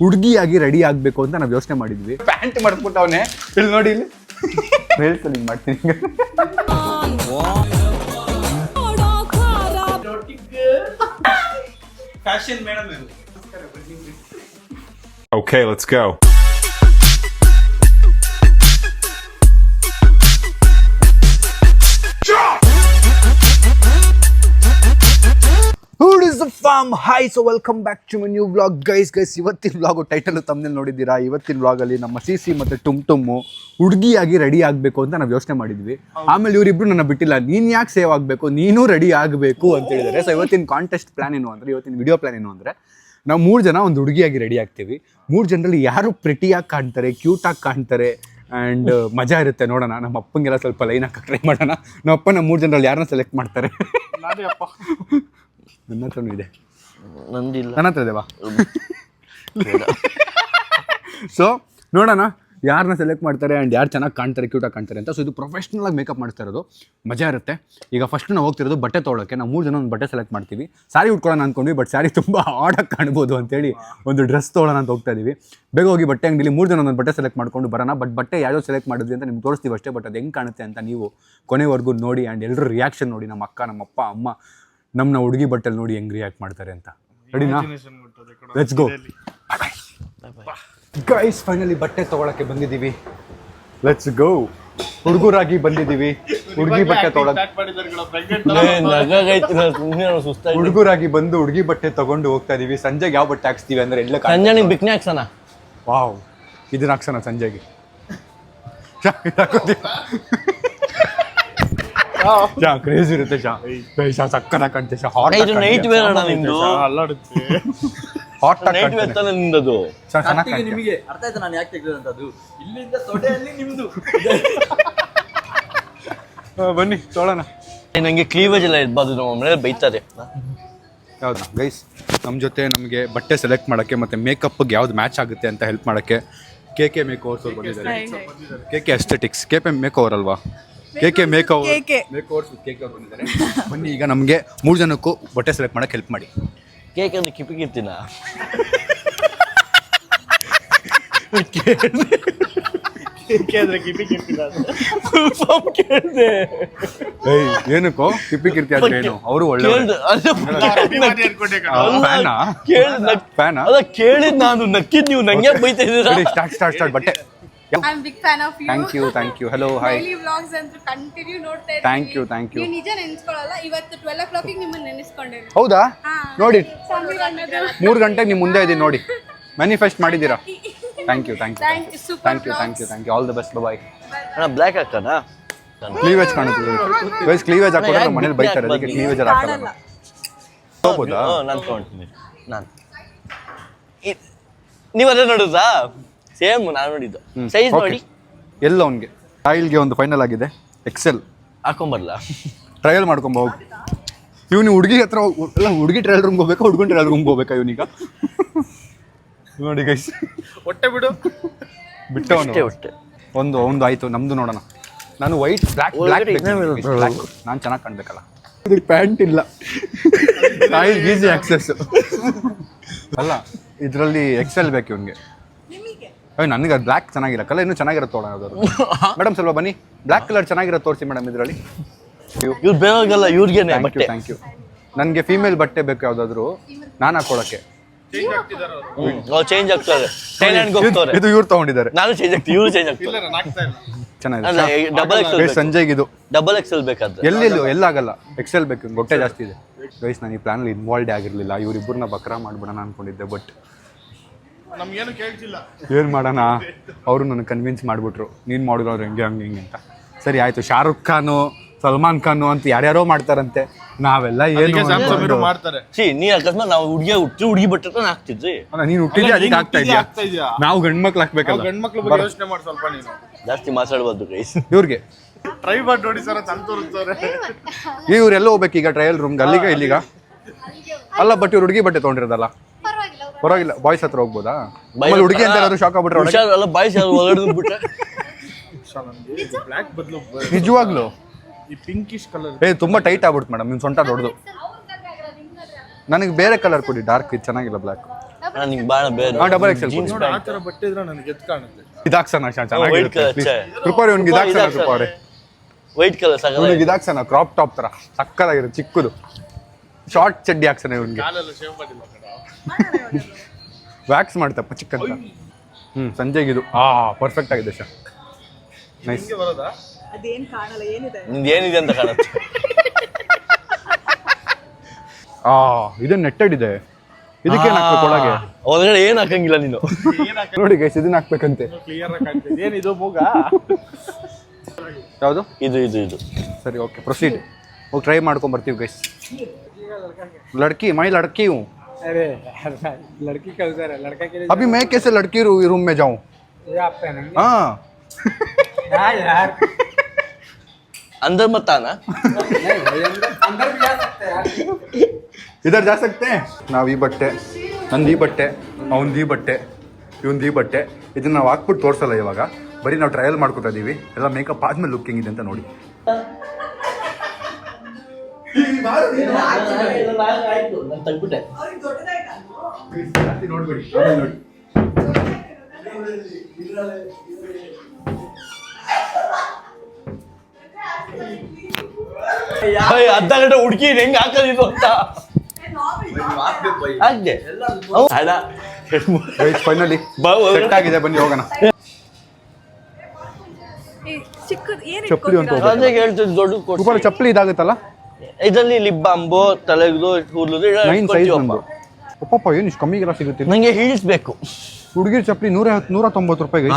ಹುಡುಗಿಯಾಗಿ ready ಆಗಬೇಕು ಅಂತ ನಾವು ಯೋಚನೆ ಮಾಡಿದ್ವಿ. ಪ್ಯಾಂಟ್ ಮಾಡ್ಬಿಟ್ಟವನೇ ಇಲ್ಲಿ ನೋಡಿ, ಇಲ್ಲಿ ಹೇಳ್ತೀನಿ ಮಾಡ್ತೀನಿ. Fashion madam. Okay, let's go. Who is the farm? Hi, so welcome back to my new vlog. Guys, ಇವತ್ತಿನ ವ್ಲಾಗು ಟೈಟಲ್ ತಮ್ಮಲ್ಲಿ ನೋಡಿದ್ದೀರಾ. ಇವತ್ತಿನ ವ್ಲಾಗಲ್ಲಿ ನಮ್ಮ ಸಿಸಿ ಮತ್ತು ಟುಮ್ ಹುಡುಗಿಯಾಗಿ ರೆಡಿ ಆಗಬೇಕು ಅಂತ ನಾವು ಯೋಚನೆ ಮಾಡಿದ್ವಿ. ಆಮೇಲೆ ಇವರಿಬ್ರು ನನ್ನ ಬಿಟ್ಟಿಲ್ಲ, ನೀನು ಯಾಕೆ ಸೇವ್ ಆಗಬೇಕು, ನೀನು ರೆಡಿ ಆಗಬೇಕು ಅಂತ ಹೇಳಿದ್ದಾರೆ. ಸೊ ಇವತ್ತಿನ ಕಾಂಟೆಸ್ಟ್ ಪ್ಲಾನ್ ಏನು ಅಂದರೆ, ಇವತ್ತಿನ ವಿಡಿಯೋ ಪ್ಲಾನ್ ಏನು ಅಂದರೆ, ನಾವು 3 ಜನ ಒಂದು ಹುಡುಗಿಯಾಗಿ ರೆಡಿ ಆಗ್ತೀವಿ. 3 ಜನರಲ್ಲಿ ಯಾರು ಪ್ರಿಟಿಯಾಗಿ ಕಾಣ್ತಾರೆ, ಕ್ಯೂಟಾಗಿ ಕಾಣ್ತಾರೆ ಆ್ಯಂಡ್ ಮಜಾ ಇರುತ್ತೆ ನೋಡೋಣ. ನಮ್ಮ ಅಪ್ಪಂಗೆಲ್ಲ ಸ್ವಲ್ಪ ಲೈನ್ ಹಾಕಕ್ಕೆ ಟ್ರೈ ಮಾಡೋಣ. ನಮ್ಮ ಅಪ್ಪ ನಮ್ಮ 3 ಜನರಲ್ಲಿ ಯಾರನ್ನ ಸೆಲೆಕ್ಟ್ ಮಾಡ್ತಾರೆ? ನನ್ನ ಹತ್ರನೂ ಇದೆ, ನನ್ನ ಹತ್ರ ಇದೆವಾ? ಸೊ ನೋಡೋಣ ಯಾರನ್ನ ಸೆಲೆಕ್ಟ್ ಮಾಡ್ತಾರೆ ಆ್ಯಂಡ್ ಯಾರು ಚೆನ್ನಾಗಿ ಕಾಣ್ತಾರೆ, ಕ್ಯೂಟಾಗಿ ಕಾಣ್ತಾರೆ ಅಂತ. ಸೊ ಇದು ಪ್ರೊಫೆಷ್ನಲಾಗಿ ಮೇಕಪ್ ಮಾಡ್ತಾ ಇರೋದು, ಮಜಾ ಇರುತ್ತೆ. ಈಗ ಫಸ್ಟ್ ನಾವು ಹೋಗ್ತಿರೋದು ಬಟ್ಟೆ ತೊಗೊಳಕ್ಕೆ. ನಾವು 3 ಜನ ಒಂದು ಬಟ್ಟೆ ಸೆಲೆಕ್ಟ್ ಮಾಡ್ತೀವಿ. ಸ್ಯಾರಿ ಉಟ್ಕೊಳ್ಳೋಣ ಅಂದ್ಕೊಂಡ್ವಿ, ಬಟ್ ಸ್ಯಾರಿ ತುಂಬ ಆಡಾಗಿ ಕಾಣ್ಬೋದು ಅಂತೇಳಿ ಒಂದು ಡ್ರೆಸ್ ತೊಗೊಳ್ಳೋಣ ಅಂತ ಹೋಗ್ತಾ ಇದೀವಿ. ಬೇಗ ಹೋಗಿ ಬಟ್ಟೆ ಅಂಗಡಿಲಿ 3 ಜನ ಒಂದು ಬಟ್ಟೆ ಸೆಲೆಕ್ಟ್ ಮಾಡ್ಕೊಂಡು ಬರೋಣ. ಬಟ್ ಬಟ್ಟೆ ಯಾವ್ಯಾವ ಸೆಲೆಕ್ಟ್ ಮಾಡಿದ್ವಿ ಅಂತ ನಿಮ್ಗೆ ತೋರಿಸ್ತೀವಿ ಅಷ್ಟೇ. ಬಟ್ ಅದು ಹೆಂಗೆ ಕಾಣುತ್ತೆ ಅಂತ ನೀವು ಕೊನೆವರೆಗೂ ನೋಡಿ ಆ್ಯಂಡ್ ಎಲ್ಲರೂ ರಿಯಾಕ್ಷನ್ ನೋಡಿ. ನಮ್ಮ ಅಕ್ಕ, ನಮ್ಮ ಅಪ್ಪ, ಅಮ್ಮ ನಮ್ಮ ಹುಡುಗಿ ಬಟ್ಟೆಲಿ ನೋಡಿ ಹೆಂಗೆ ರಿಯಾಕ್ಟ್ ಮಾಡ್ತಾರೆ ಅಂತ. ರೆಡಿನಾ? Let's go. ಗೈಸ್ ಫೈನಲಿ ಬಟ್ಟೆ ತೊಗೊಳಕ್ಕೆ ಬಂದಿದ್ದೀವಿ. Let's go. ಹುಡುಗರಾಗಿ ಬಂದಿದ್ದೀವಿ, ಹುಡುಗಿ ಬಟ್ಟೆ ತೊಗೊಳಕ್ಕೆ. ಹುಡುಗರಾಗಿ ಬಂದು ಹುಡುಗಿ ಬಟ್ಟೆ ತಗೊಂಡು ಹೋಗ್ತಾ ಇದೀವಿ. ಸಂಜೆಗೆ ಯಾವ ಬಟ್ಟೆ ಹಾಕ್ಸ್ತೀವಿ ಅಂದ್ರೆ ಎಲ್ಲ ಬಿಕ್ನಿ ಹಾಕ್ಸೋಣ. ವಾವ್, ಇದನ್ನ ಹಾಕ್ಸೋಣ ಸಂಜೆಗೆ. ಕ್ರೇಜಿ ಇರುತ್ತೆ ಸಕ್ಕನ ಕಾಣ್ತೆ. ನೈಟ್ ವೇರ್ ಅಣ್ಣ ನಿಮ್ದು, ಹಾಟ್ ನೈಟ್ ವೇರ್ ತಾನೆ ನಿಮ್ದು. ನಿಮಗೆ ಅರ್ಥ ಆಯ್ತು ನಾನು ಯಾಕೆ ತೆಗೆದಂತದ್ದು. ಇಲ್ಲಿಂದ ತೊಡೆಯಲ್ಲಿ ನಿಮ್ದು. ಬನ್ನಿ ತೊಗೊಳ್ಳೋಣ. ನಂಗೆ ಕ್ಲೀವೇಜ್ ಎಲ್ಲ ಇರ್ಬಾರ್ದು, ನಮ್ಮ ಮನೇಲಿ ಬೈತಾರೆ. ಹೌದಾ ಗೈಸ್, ನಮ್ಮ ಜೊತೆ ನಮಗೆ ಬಟ್ಟೆ ಸೆಲೆಕ್ಟ್ ಮಾಡೋಕ್ಕೆ ಮತ್ತು ಮೇಕಪ್ಗೆ ಯಾವ್ದು ಮ್ಯಾಚ್ ಆಗುತ್ತೆ ಅಂತ ಹೆಲ್ಪ್ ಮಾಡೋಕ್ಕೆ KK ಮೇಕ್ ಓವರ್ಸ್ ಅವ್ರು ಬಂದಿದ್ದಾರೆ. KK aesthetics, KK make over ಅಲ್ವಾ? KK make over overs KK ಅವ್ರು ಬಂದಿದ್ದಾರೆ. ಬನ್ನಿ ಈಗ ನಮಗೆ 3 ಜನಕ್ಕೂ ಬಟ್ಟೆ ಸೆಲೆಕ್ಟ್ ಮಾಡೋಕ್ಕೆ ಹೆಲ್ಪ್ ಮಾಡಿ. ಕೇಕ್ ಅಂದ್ರೆ ಕಿಪಿಗಿರ್ತೀನ ಏನಕ್ಕೋ ಕಿಪ್ಪಿ ಕಿರ್ತಿ ಆದ್ರೆ ಏನು? ಅವರು ಒಳ್ಳೆ ಫ್ಯಾನಾ? ಅದ ಕೇಳಿದ್ ನಾನು, ನಕ್ಕಿದ್ ನೀವು ನಂಗೆ ಬೈತಾ ಇದ್ದೀರಾ. ಸ್ಟಾರ್ಟ್ ಬಟ್ಟೆ. I'm big fan of you. Thank you. Hello, hi. Daily vlogs ಅಂತೂ ಕಂಟಿನ್ಯೂ ನೋಡ್ತಾ ಇರ್ತೀನಿ. Thank you. ನೀವು ನಿಜ ನೆನೆಸ್ಕೊಳ್ಳಲ್ಲ. ಇವತ್ತು 12 o'clock ಗೆ ನಿಮ್ಮನ್ನ ನೆನೆಸ್ಕೊಂಡೆ. ಹೌದಾ? ನೋಡಿ, ಸಮೀರ್ ಅಣ್ಣದು 3 ಗಂಟೆಗೆ ನಿಮ್ಮ ಮುಂದೆ ಇದೀನಿ ನೋಡಿ. ಮ್ಯಾನಿಫೆಸ್ಟ್ ಮಾಡಿದ್ದೀರಾ. Thank you. Super Thank you. All the best. Bye. ಅಣ್ಣ ಬ್ಲ್ಯಾಕ್ ಹಾಕೋಣ. ಕ್ಲೀವೇಜ್ ಕಾಣುತ್ತೆ. ಗೈಸ್ ಕ್ಲೀವೇಜ್ ಹಾಕೋದ್ರೆ ನಮ್ಮ ಮನೇಲಿ ಬೈತಾರೆ, ಅದಕ್ಕೆ ಕ್ಲೀವೇಜ್ ಹಾಕಲ್ಲ. ಹೋಗ್ಬೋದಾ? ನಾನು ತಗೊಂತೀನಿ. ನೀವು ಅದೇ ನೋಡುದಾ? ಸೇಮ್ ನಾನು ನೋಡಿದ್ದು. ಸೈಜ್ ನೋಡಿ ಎಲ್ಲ ಅವನಿಗೆ. ಟ್ರಯಲ್ಗೆ ಒಂದು ಫೈನಲ್ ಆಗಿದೆ, ಎಕ್ಸೆಲ್. ಹಾಕೊಂಬರ್ಲ, ಟ್ರಯಲ್ ಮಾಡ್ಕೊಂಬ ಹೋಗಿ. ಇವನು ಹುಡುಗಿ ಹತ್ರ ಎಲ್ಲ ಹುಡುಗಿ ಟ್ರಯಲ್ ರೂಮ್ಗೆ ಹೋಗ್ಬೇಕಾ, ಹುಡುಗನ ಟ್ರಯಲ್ ರೂಮ್ಗೆ ಹೋಗ್ಬೇಕಾ ಇವನೀಗ? ನೋಡಿ ಗೈಸ್, ಹೊಟ್ಟೆ ಬಿಡು ಬಿಟ್ಟವನು. ಹೊಟ್ಟೆ ಒಂದು ಆಯ್ತು, ನಮ್ದು ನೋಡೋಣ. ನಾನು ವೈಟ್ ಬ್ಲ್ಯಾಕ್ ನಾನು ಚೆನ್ನಾಗಿ ಕಾಣ್ಬೇಕಲ್ಲ. ಇದಕ್ಕೆ ಪ್ಯಾಂಟ್ ಇಲ್ಲ, ಟ್ರಯಲ್ ಈಸಿ ಆಕ್ಸೆಸ್ ಅಲ್ಲ, ಇದರಲ್ಲಿ ಎಕ್ಸೆಲ್ ಬೇಕು ಇವನಿಗೆ. ನನಗೆ ಅದು ಬ್ಲ್ಯಾಕ್ ಚೆನ್ನಾಗಿಲ್ಲ, ಕಲರ್ ಇನ್ನೂ ಚೆನ್ನಾಗಿರುತ್ತೆ ತೊಗೊಳೋದು. ಮೇಡಮ್ ಸ್ವಲ್ಪ ಬನ್ನಿ, ಬ್ಲ್ಯಾಕ್ ಕಲರ್ ಚೆನ್ನಾಗಿರೋ ತೋರಿಸಿ ಮೇಡಮ್ ಇದರಲ್ಲಿ. ಇವ್ರು ಬೇರೆಲ್ಲ ಇವ್ರಿಗೇನೆ ಬಟ್ಟೆ. Thank you. ನನಗೆ ಫೀಮೇಲ್ ಬಟ್ಟೆ ಬೇಕು ಯಾವುದಾದ್ರು ನಾನು ಹಾಕೊಳ್ಳೋಕ್ಕೆ. ಚೇಂಜ್ ಆಗ್ತಾರೆ, ಥೈಲ್ಯಾಂಡ್ಗೆ ಹೋಗ್ತಾರೆ. ಇದು ಇವ್ರು ತೊಗೊಂಡಿದ್ದಾರೆ, ನಾನು ಚೇಂಜ್ ಆಗ್ತೀವಿ, ಇವ್ರು ಚೇಂಜ್ ಆಗ್ತಾರೆ. ಚೆನ್ನಾಗಿದೆ. ಡಬಲ್ ಎಕ್ಸೆಲ್ ಸಂಜೆಗೆ ಇದು ಡಬಲ್ ಎಕ್ಸೆಲ್ ಬೇಕಾದ್ರೆ ಎಲ್ಲಾಗಲ್ಲ, ಎಕ್ಸೆಲ್ ಬೇಕು, ಹೊಟ್ಟೆ ಜಾಸ್ತಿ ಇದೆ. ಗೈಸ್ ನಾನು ಈ ಪ್ಲಾನಲ್ಲಿ ಇನ್ವಾಲ್ವ್ ಆಗಿರಲಿಲ್ಲ, ಇವರಿಬ್ಬರನ್ನ ಬಕ್ರಾ ಮಾಡ್ಬಿಡೋಣ ಅನ್ಕೊಂಡಿದ್ದೆ. ಬಟ್ ನಮ್ಗೇನು ಕೇಳ್ತಿಲ್ಲ, ಏನು ಮಾಡೋಣ, ಅವರು ನನಗೆ ಕನ್ವಿನ್ಸ್ ಮಾಡಿಬಿಟ್ರು, ನೀನು ಮಾಡಿದ್ರು ಅವ್ರು ಹೆಂಗೆ ಅಂತ. ಸರಿ ಆಯಿತು, ಶಾರುಖ್ ಖಾನು, ಸಲ್ಮಾನ್ ಖಾನು ಅಂತ ಯಾರ್ಯಾರೋ ಮಾಡ್ತಾರಂತೆ, ನಾವೆಲ್ಲ ಏನು ಮಾಡ್ತಾರೆ. ನೀ ಅಕಸ್ಮಾತ್ ನಾವು ಹುಡುಗಿ ಬಟ್ಟೆ ಹಾಕ್ತಿದ್ವಿ. ನೀನು ಹುಟ್ಟಿದ್ದೆ ಅದಕ್ಕೆ ಆಗ್ತಾ ಇದೆಯಾ? ನಾವು ಗಂಡ್ಮಕ್ಳು ಹಾಕ್ಬೇಕಲ್ಲ. ಗಂಡ್ಮಕ್ಳು ಯೋಚನೆ ಮಾಡಿ ಸ್ವಲ್ಪ, ನೀನು ಜಾಸ್ತಿ ಮಾತಾಡ್ಬಾರ್ದು ಗೈಸ್. ಇವ್ರಿಗೆ ಟ್ರೈ ಮಾಡಿ ನೋಡಿ ಸರ್, ತಂದು ತೋರಿಸ್ತಾರೆ. ಇವ್ರೆಲ್ಲ ಹೋಗ್ಬೇಕು ಈಗ ಟ್ರಯಲ್ ರೂಮ್ಗೆ, ಅಲ್ಲಿಗ ಇಲ್ಲಿಗ ಅಲ್ಲ. ಬಟ್ ಇವ್ರು ಹುಡುಗಿ ಬಟ್ಟೆ ತೊಗೊಂಡಿರೋದಲ್ಲ, ಪರವಾಗಿಲ್ಲ. ಬಾಯ್ಸ್ ಹತ್ರ ಹೋಗ್ಬೋದಾ? ಹುಡುಗಿ ಅಂತ ಏನಾದ್ರು ಶಾಕ್ ಆಗ್ಬಿಟ್ರೆ ಬಾಯ್ಸ್ ಬಿಟ್ರೆ ಬ್ಲ್ಯಾಕ್ ಬದಲು ನಿಜವಾಗ್ಲು ಈ ಪಿಂಕಿಶ್ ಕಲರ್ ತುಂಬಾ ಟೈಟ್ ಆಗ್ಬಿಡ್ತು ಮೇಡಮ್. ನಿಮ್ ಸೊಂಟ ದೊಡ್ಡದು, ನನಗೆ ಬೇರೆ ಕಲರ್ ಕೊಡಿ, ಡಾರ್ಕ್. ಇದು ಚೆನ್ನಾಗಿಲ್ಲ ಬ್ಲ್ಯಾಕ್. ನಿಂಗೆ ಬಾಳ ಬೇರೆ ಡಬಲ್ ಎಕ್ಸೆಲ್ ಜೀನ್ಸ್ ನೋಡು ಆ ಥರ ಬಟ್ಟೆ ಇದ್ರೆ ನನಗೆ ಎದ್ದು ಕಾಣುತ್ತೆ. ಇದಾಕ್ಸಣ white ಚೆನ್ನಾಗಿರುತ್ತೆ colour, ಛೆ. ಕೃಪಾರಿ ಅವ್ನಿಗೆ ಇದಾಕ್ಸಣ ಇದಾಕ್ಸಣ. ಕೃಪಾರಿ ವೈಟ್ ಕಲರ್ ಸಾಕ ಇವ್ನಿಗೆ ಇದಾಕ್ಸಣ ಕ್ರಾಪ್ ಟಾಪ್ ತರ ಸಕ್ಕದಾಗಿರುತ್ತೆ ಚಿಕ್ಕದು ಶಾರ್ಟ್ ಚಡ್ಡಿ ಹಾಕ್ಸಣ ಇವ್ನಿಗೆ ಕಾಲೆಲ್ಲ ಶೇವ್ ಮಾಡಿಲ್ಲ ಕಣ. ವ್ಯಾಕ್ಸ್ ಮಾಡ್ತಪ್ಪ ಚಿಕ್ಕಂತ ಸಂಜೆಗೆ ಇದು ಪರ್ಫೆಕ್ಟ್ ಆಗಿದೆ ಶಾ ನೈಸ್ ಹಿಂಗೆ ಬರೋದಾ? ಅದೇನ್ ಕಾಣಲ್ಲ ಏನಿದೆ ನಿಂದು ಏನಿದೆ ಅಂತ ಕಾಣುತ್ತೆ. ಇದು ನೆಟ್ಟೆಡ್ ಇದೆ ಇದಕ್ಕೆ ಹಾಕ್ಬೇಕು ಒಳಗೆ ಒಳಗಡೆ ಏನ್ ಹಾಕಂಗಿಲ್ಲ ನೀನು. ನೋಡಿ ಗೈಸ್ ಇದನ್ನ ಹಾಕ್ಬೇಕಂತೆ ಕ್ಲಿಯರ್ ಆಗಿ ಕಾಣ್ತಿದೆ. ಏನಿದು ಮೂಗ? ಯಾವುದು ಇದು ಇದು ಇದು ಸರಿ ಓಕೆ ಪ್ರೊಸೀಡ್ ಹೋಗಿ ಟ್ರೈ ಮಾಡ್ಕೊಂಡ್ ಬರ್ತೀವಿ ಗೈಸ್ ಲಡ್ಕಿ ಮೈ ಲಡ್ಕಿ ಹೂँ अरे लड़की का उधर है लड़का के लिए अभी मैं कैसे लड़की रूम में जाऊँ ये आप पहनेंगे हाँ हाँ यार अंदर मत आना. नहीं भाई अंदर भी जा सकते हैं यार ಇದರ್ ಜಾ ಸಕ್ತೆ ನಾವು ಈ ಬಟ್ಟೆ ನಂದು ಈ ಬಟ್ಟೆ ಅವನದು ಈ ಬಟ್ಟೆ ಇವಂದು ಈ ಬಟ್ಟೆ ಇದನ್ನ ನಾವು ಹಾಕ್ಬಿಟ್ಟು ತೋರಿಸಲ್ಲ ಇವಾಗ ಬರೀ ನಾವು ಟ್ರಯಲ್ ಮಾಡ್ಕೊತಾ ಇದೀವಿ ಎಲ್ಲ ಮೇಕಪ್ ಆದ್ಮೇಲೆ ಲುಕ್ಕಿಂಗ್ ಇದೆ ಅಂತ ನೋಡಿ ನಾನು ತೆಗ್ಬಿಟ್ಟೆ. ನೋಡ್ಬೇಡಿ ನೋಡಿ ಅರ್ಧ ಗಂಟೆ ಹುಡುಕಿ ಹೆಂಗ್ ಹಾಕೋದಿದ್ದು ಅಂತ ಹಾಕ್ದೆ. ಅಡ ಫೈನಲಿ ಬಾ, ಒಳಗಡೆ. ಸೆಟ್ ಆಗಿದೆ ಬನ್ನಿ ಹೋಗೋಣ ಚಿಕ್ಕದ್ ಏನ್ ಚಪ್ಪಲಿ ಅಂತ ಹೋಗ್ಬೇಕು. ಅದೇ ಹೇಳ್ತಿದ್ದು ದೊಡ್ಡ ಸೂಪರ್ ಚಪ್ಪಲಿ ಇದಾಗುತ್ತಲ್ಲ ಇದರಲ್ಲಿ ಲಿಪ್ ಬಾಂಬು ತಲೆಗ್ದು ಕೂದಲು 9 ಸೈಜ್ ಒಂದು ಒಪ್ಪಪ್ಪ ಏನು ಇಷ್ಟು ಕಮ್ಮಿಗೆಲ್ಲ ಸಿಗುತ್ತೆ ನಂಗೆ ಹಿಡಿಸ್ಬೇಕು. ಹುಡುಗಿರ್ ಚಪ್ಪಲಿ 190 ರೂಪಾಯಿಗೆ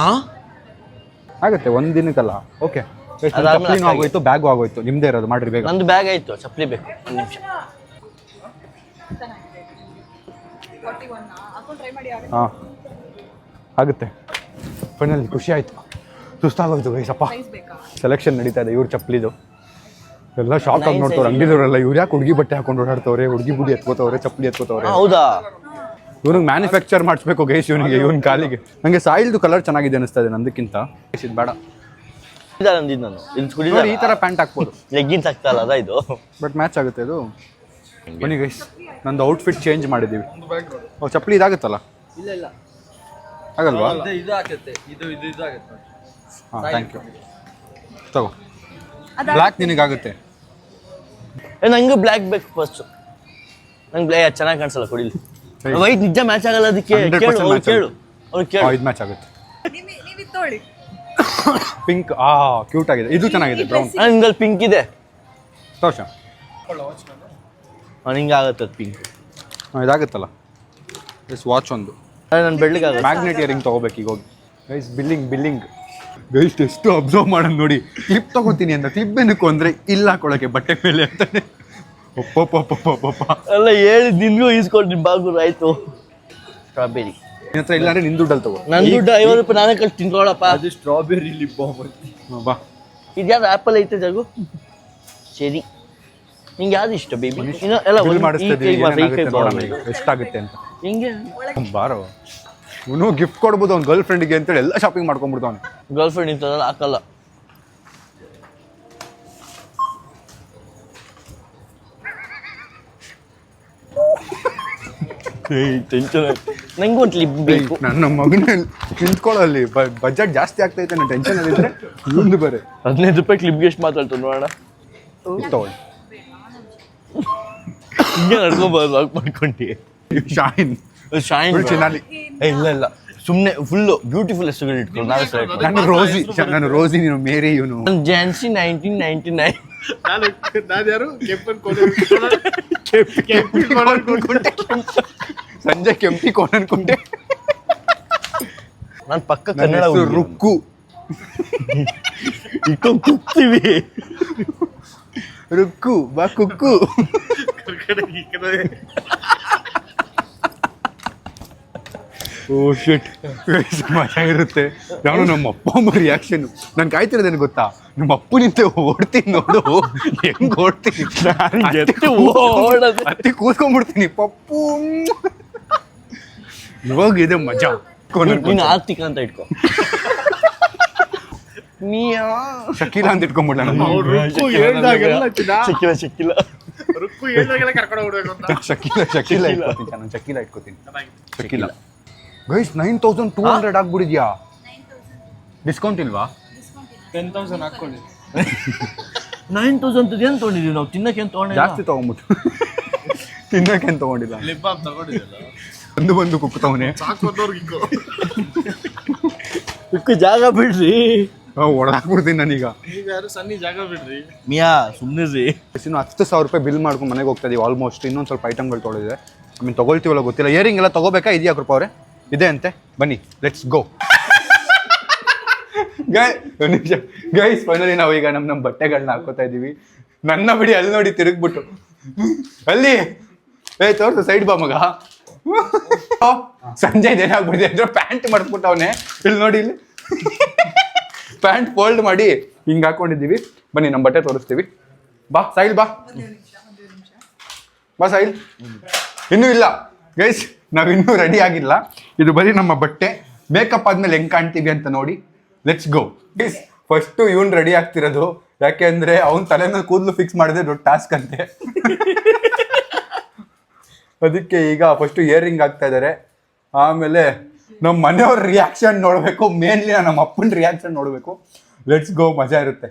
ಆಗುತ್ತೆ ಒಂದ್ ದಿನಕ್ಕಲ್ಲ ಓಕೆ ಅದಾದ್ಮೇಲೆ ಚಪ್ಪಲಿನೂ ಆಗೋಯ್ತು ಬ್ಯಾಗು ಆಗೋಯ್ತು ನಿಮ್ದೇ ಇರೋದು ಮಾಡ್ರಿ ಬೇಗ ನಂದು ಬ್ಯಾಗ್ ಆಯ್ತು, ಚಪ್ಪಲಿ ಬೇಕು. ಒಂದು ನಿಮಿಷ. 41 ಹಾಕೊಂಡು ಟ್ರೈ ಮಾಡಿ ಹಾಂ ಆಗುತ್ತೆ ಫೈನಲಿ ಖುಷಿ ಆಯ್ತು ಸುಸ್ತಾಗೋಯ್ತು ಗೈಸಪ್ಪ ಸೈಜ್ ಬೇಕಾ ಸೆಲೆಕ್ಷನ್ ನಡೀತಾ ಇದೆ ಇವ್ರ ಚಪ್ಪಲಿದು ಎಲ್ಲ ಶಾಕ್ ಆಗಿ ನೋಡ್ತವ್ರೆ ಅಂಗಡಿದವರೆಲ್ಲ ಇವ್ರು ಯಾಕೆ ಹುಡುಗಿ ಬಟ್ಟೆ ಹಾಕೊಂಡು ಓಡಾಡ್ತವ್ರೆ ಹುಡುಗಿ ಬುಡಿ ಎತ್ಕೋತವ್ರೆ ಚಪ್ಪಲಿ ಎತ್ಕೋತವ್ರೆ ಹೌದಾ? ಇವ್ನಿಗೆ ಮ್ಯಾನುಫ್ಯಾಕ್ಚರ್ ಮಾಡಿಸ್ಬೇಕು ಗೈಸ್ ಇವನ್ ಕಾಲಿಗೆ ನಂಗೆ ಸಾಯಿಲ್ದು ಕಲರ್ ಚೆನ್ನಾಗಿದೆ ಅನಿಸ್ತಾ ಇದೆ ನಂದಕ್ಕಿಂತ ಇದು ಬೇಡ ಅಂದಿದ್ದು ನಾನು ಇದು ನೋಡಿ ಕುಡಿದ ಈ ತರ ಪ್ಯಾಂಟ್ ಹಾಕ್ಬೋದು ಲೆಗ್ಗಿನ್ಸ್ ಆಗ್ತಲ್ಲ ಅದ ಇದು. ಬಟ್ ಮ್ಯಾಚ್ ಆಗುತ್ತೆ ಇದು ಬನ್ನಿ ಗೈಸ್ ನಂದು ಔಟ್ಫಿಟ್ ಚೇಂಜ್ ಮಾಡಿದ್ದೀವಿ ಚಪ್ಪಲಿ ಇದಾಗುತ್ತಲ್ಲ ಇಲ್ಲ ಇಲ್ಲ ಆಗಲ್ವಾ ಇದು ಹಾಕುತ್ತೆ. ಇದು ಆಗುತ್ತೆ. ಹಾಂ ಥ್ಯಾಂಕ್ ಯು ತಗೋ ಬ್ಲ್ಯಾಕ್ ನಿನಗಾಗುತ್ತೆ ನಂಗೆ ಬ್ಲ್ಯಾಕ್ ಬೇಕು ಫಸ್ಟ್. ನಂಗೆ ಬ್ಲ್ಯಾಕ್ ಚೆನ್ನಾಗಿ ಕಾಣಿಸಲ್ಲ ಕುಡಿಲಿ. ವೈಟ್ ನಿಜ ಮ್ಯಾಚ್ ಆಗಲ್ಲ ಅದಕ್ಕೆ. 100% ಕೇಳು ಅವ್ರು match ಕೇಳು ಅವ್ರು ಕೇಳು. ಇದು ಮ್ಯಾಚ್ ಆಗುತ್ತೆ ನೀವು ತೊಗೊಳ್ಳಿ ಪಿಂಕ್ ಕ್ಯೂಟ್ ಆಗಿದೆ ಇದು ಚೆನ್ನಾಗಿದೆ ಬ್ರೌನ್ ನಿಂಗಲ್ಲಿ ಪಿಂಕ್ ಇದೆ. ತೋರ್ಸ ನಿಂಗೆ ಆಗುತ್ತೆ ಅದು ಪಿಂಕ್. ಇದಾಗುತ್ತಲ್ಲ ಎಸ್ ವಾಚ್ ಒಂದು ನನ್ನ ಬೆಳ್ಳಿಗೆ ಆಗುತ್ತೆ. ಮ್ಯಾಗ್ನೆಟ್ ಇಯರಿಂಗ್ ತೊಗೋಬೇಕು ಈಗ ಹೋಗಿ ಗೈಸ್ ಬಿಲ್ಲಿಂಗ್ ಗೈಸ್ ಎಷ್ಟು ಅಬ್ಸರ್ವ್ ಮಾಡೋದು ನೋಡಿ ಕ್ಲಿಪ್ ತೊಗೋತೀನಿ ಅಂತ ಕ್ಲಿಪ್ ಏನಕ್ಕೂ ಅಂದರೆ ಇಲ್ಲ ಹಾಕೊಳ್ಳೋಕೆ ಬಟ್ಟೆ ಮೇಲೆ ಅಂತಾನೆ ಒಪ್ಪಪ್ಪ ಎಲ್ಲ ಹೇಳಿ ನಿನ್ಗೂ ಈಸ್ಕೊಂಡು ನಿಮ್ಮ ಬಾಗುರು ಆಯ್ತು. ಸ್ಟ್ರಾಬೆರಿ ನಿನ್ನ ಹತ್ರ ಇಲ್ಲ ಅಂದರೆ ನಿನ್ನ ದುಡ್ಡಲ್ಲಿ ತಗೋ ನನ್ನ ದುಡ್ಡು 50 ರೂಪಾಯಿ ನಾನೇ ಕಳ್ಸಿ ತಿನ್ಕೊಳ್ಳಪ್ಪ. ಅದು ಸ್ಟ್ರಾಬೆರಿ ಲಿಪ್ ಬಾಂಬ್. ಬಾ ಇದ್ಯಾವ್ದು ಆ್ಯಪಲ್ ಐತೆ ಜಗು? ಸರಿ ನಿಂಗೆ ಯಾವ್ದು ಇಷ್ಟ ಬೇಬಿ? ಇನ್ನು ಎಲ್ಲ ಬಿಲ್ ಮಾಡಿಸ್ತಿದ್ದೀವಿ ಏನಾಗುತ್ತೆ ನೋಡೋಣ ಈಗ ಎಷ್ಟಾಗುತ್ತೆ ಅಂತ ಹಿಂಗೆ ಬಾರೋ ಇವನು ಗಿಫ್ಟ್ ಕೊಡ್ಬೋದು ಅವ್ನ ಗರ್ಲ್ ಫ್ರೆಂಡ್ಗೆ ಅಂತೇಳಿ ಎಲ್ಲ ಶಾಪಿಂಗ್ ಮಾಡ್ಕೊಂಡ್ಬಿಡ್ತಾವನೆ ಗರ್ಲ್ ಫ್ರೆಂಡ್ ಇಂಥದ್ದೆಲ್ಲ ಹಾಕಲ್ಲ. ಟೆನ್ಷನ್ ನಂಗೆ ಒಂದು ಲಿಪ್ ಬೇಕು. ನನ್ನ ಮಗನ ನಿಂತ್ಕೊಳ್ಳಲ್ಲಿ ಬಜೆಟ್ ಜಾಸ್ತಿ ಆಗ್ತೈತೆ ನನ್ನ ಟೆನ್ಷನ್ ಅಲ್ಲಿದ್ರೆ ಮುಂದೆ ಬರೀ 15 ರೂಪಾಯಿ ಕ್ಲಿಪ್ಗೆ ಎಷ್ಟು ಮಾತಾಡ್ತು ನೋಡೋಣ. ತಗೊಳ್ಳಿ ಹಿಂಗೆ ನಡ್ಕೊಬೋದು ವಾಕ್ ಮಾಡ್ಕೊಂಡು. ಶಾಯಿನ್ ಶೈನ್ ಚಿನ್ನಾಲಿ ಇಲ್ಲ ಸುಮ್ಮನೆ ಫುಲ್ಲು ಬ್ಯೂಟಿಫುಲ್ ಹೆಸರುಗಳು ಇಟ್ಕೊಂಡು ನಾವೇ ಸೆಲೆಕ್ಟ್ ಮಾಡಿ. ನಾನು ರೋಸಿ ನೀನು ಮೇರಿ ಇವನು ನಾನು ಜಾನ್ಸಿ 1999. ನಾನು ಯಾರು ಕೆಂಪನ್ ಸಂಜೆ ಕೆಂಪಿ ಕೋನ್ ಅನ್ಕೊಂಡೆ ನಾನು ಪಕ್ಕ ಕನ್ನಡ ರುಕ್ಕು ಇಟ್ಕೊಂಡು ಕುಗ್ತೀವಿ. ರುಕ್ಕು ಬಾ ಕುಕ್ಕು ಓ ಶಿಟ್ ಮಜಾ ಇರುತ್ತೆ ನಾನು ನಮ್ಮ ಅಪ್ಪ ಅಮ್ಮ ರಿಯಾಕ್ಷನ್ ನಾನು ಕಾಯ್ತಿರೋದೇನು ಗೊತ್ತಾ ನಮ್ಮ ಅಪ್ಪು ನಿಂತೆ ಓಡ್ತೀನಿ ನೋಡು ಹೆಂಗ್ ಓಡ್ತೀನಿ ಅತ್ತಿ ಕೂತ್ಕೊಂಡ್ಬಿಡ್ತೀನಿ ಪಪ್ಪು ಇವಾಗ ಇದೆ ಮಜಾ ನೀನು ಆರ್ತಿಕ ಅಂತ ಇಟ್ಕೊ. ಶಕೀಲಾ ಅಂತ ಇಟ್ಕೊಂಡ್ಬಿಡ್ಲ ನಮ್ಮ ರುಕ್ಕು ಹೇಳ್ದಾಗೆಲ್ಲ ಚಿನ್ನ. ಸಿಕ್ಕಿಲ್ಲ ಶಕೀಲ ಇಟ್ಕೋತೀನಿ ನಾನು ಶಕೀಲ ಗೈಸ್ 9200 ಆಗ್ಬಿಡಿದ್ಯಾ ಡಿಸ್ಕೌಂಟ್ ಇಲ್ವಾ 10,000 ಹಾಕ್ಕೊಳ್ಳಿ 9,000 ಏನು ತೊಗೊಂಡಿದ್ದೀವಿ ನಾವು ತಿನ್ನಕ್ಕೆ ಏನು ತೊಗೊಂಡಿಲ್ಲ ಜಾಸ್ತಿ ತಗೊಂಬಿಟ್ಟು ತಿನ್ನಕ್ಕೆ ಏನು ತಗೊಂಡಿಲ್ಲ ಬಂದು ಕುಕ್ತವನೆ ಇಕ್ಕು ಜಾಗ ಬಿಡ್ರಿ ಹೊಡಾಕ್ಬಿಡ್ತೀನಿ ನಾನೀಗ ಮಿಯಾ ಸುಮ್ಮನೆ ರೀ ಇನ್ನು 10,000 ರೂಪಾಯಿ ಬಿಲ್ ಮಾಡ್ಕೊಂಡು ಮನೆಗೆ ಹೋಗ್ತಾ ಇದೀವಿ ಆಲ್ಮೋಸ್ಟ್ ಇನ್ನೊಂದು ಸ್ವಲ್ಪ ಐಟಮ್ಗಳು ತೊಗೊಳಿದೆ ತೊಗೊಳ್ತೀವಲ್ಲ ಗೊತ್ತಿಲ್ಲ ಇಯರಿಂಗ್ ಎಲ್ಲ ತೊಗೋಬೇಕಾ ಇದೆಯಾ ಕೃಪಾ ಅವರೇ ಇದೆ ಅಂತೆ ಬನ್ನಿ ಲೆಟ್ಸ್ ಗೋ ನಿಮಿಷ ಗೈಸ್ ಫೈನಲಿ ನಾವು ಈಗ ನಮ್ಮ ಬಟ್ಟೆಗಳನ್ನ ಹಾಕೋತಾ ಇದೀವಿ ನನ್ನ ಬಿಡಿ ಅಲ್ಲಿ ನೋಡಿ ತಿರುಗ್ಬಿಟ್ಟು ಅಲ್ಲಿ ತೋರ್ಸು ಸೈಡ್ ಬಾ ಮಗ ಸಂಜೆ ಏನಾಗ್ಬಿಟ್ಟಿದೆ ಅಂದ್ರೆ ಪ್ಯಾಂಟ್ ಮರ್ತ್ಬಿಟ್ಟವನೆ ಇಲ್ಲಿ ನೋಡಿ ಇಲ್ಲಿ ಪ್ಯಾಂಟ್ ಫೋಲ್ಡ್ ಮಾಡಿ ಹಿಂಗೆ ಹಾಕೊಂಡಿದ್ದೀವಿ ಬನ್ನಿ ನಮ್ಮ ಬಟ್ಟೆ ತೋರಿಸ್ತೀವಿ ಬಾ ಸಾಯಿಲ್ ಬಾ ಸಾಯಿಲ್ ಇನ್ನೂ ಇಲ್ಲ ಗೈಸ್ ನಾವಿನ್ನೂ ರೆಡಿ ಆಗಿಲ್ಲ ಇದು ಬರೀ ನಮ್ಮ ಬಟ್ಟೆ ಮೇಕಪ್ ಆದ್ಮೇಲೆ ಹೆಂಗ್ ಕಾಣ್ತೀವಿ ಅಂತ ನೋಡಿ ಲೆಟ್ಸ್ ಗೋ ಗೈಸ್ ಫಸ್ಟು ಇವನ್ ರೆಡಿ ಆಗ್ತಿರೋದು ಯಾಕೆ ಅಂದ್ರೆ ಅವ್ನ ತಲೆ ಮೇಲೆ ಕೂದಲು ಫಿಕ್ಸ್ ಮಾಡಿದ್ರೆ ದೊಡ್ಡ ಟಾಸ್ಕ್ ಅಂತೆ ಅದಕ್ಕೆ ಈಗ ಫಸ್ಟು ಇಯರಿಂಗ್ ಆಗ್ತಾ ಇದ್ದಾರೆ ಆಮೇಲೆ ನಮ್ಮ ಮನೆಯವ್ರ ರಿಯಾಕ್ಷನ್ ನೋಡಬೇಕು ಮೇನ್ಲಿ ನಮ್ಮ ಅಪ್ಪನ ರಿಯಾಕ್ಷನ್ ನೋಡಬೇಕು ಲೆಟ್ಸ್ ಗೋ ಮಜಾ ಇರುತ್ತೆ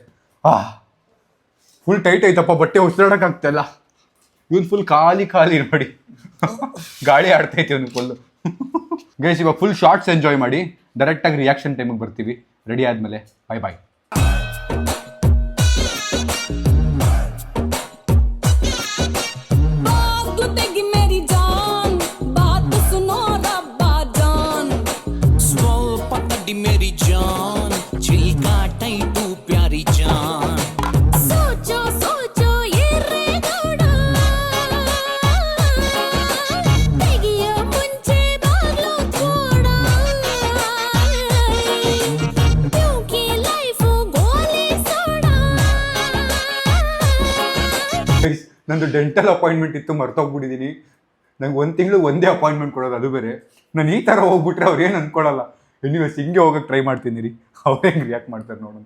ಫುಲ್ ಟೈಟ್ ಐತಪ್ಪ ಬಟ್ಟೆ ಉಸಿರಾಡೋಕ್ಕಾಗ್ತಾಯಿಲ್ಲ ಇವನು ಫುಲ್ ಖಾಲಿ ನೋಡಿ ಗಾಳಿ ಆಡ್ತೈತೆ ಇವನು ಫುಲ್ಲು ಗೈಸ್ ಇವಾಗ ಫುಲ್ ಶಾರ್ಟ್ಸ್ ಎಂಜಾಯ್ ಮಾಡಿ ಡೈರೆಕ್ಟಾಗಿ ರಿಯಾಕ್ಷನ್ ಟೈಮಿಗೆ ಬರ್ತೀವಿ ರೆಡಿ ಆದಮೇಲೆ ಬಾಯ್ ನಂದು ಡೆಂಟಲ್ ಅಪಾಯಿಂಟ್ಮೆಂಟ್ ಇತ್ತು ಮರ್ತೋಗ್ಬಿಟ್ಟಿದ್ದೀನಿ ನಂಗೆ 1 ತಿಂಗಳು ಒಂದೇ ಅಪಾಯಿಂಟ್ಮೆಂಟ್ ಕೊಡೋದು ಅದು ಬೇರೆ ನಾನು ಈ ಥರ ಹೋಗ್ಬಿಟ್ರೆ ಅವ್ರು ಏನು ಅಂದ್ಕೊಳ್ಳಲ್ಲ ಎನಿವೇಸ್ ಹಿಂಗೆ ಹೋಗಕ್ಕೆ ಟ್ರೈ ಮಾಡ್ತೀನಿ ರೀ ಅವ್ರು ಹೆಂಗೆ ರಿಯಾಕ್ಟ್ ಮಾಡ್ತಾರೆ ನೋಡೋಣ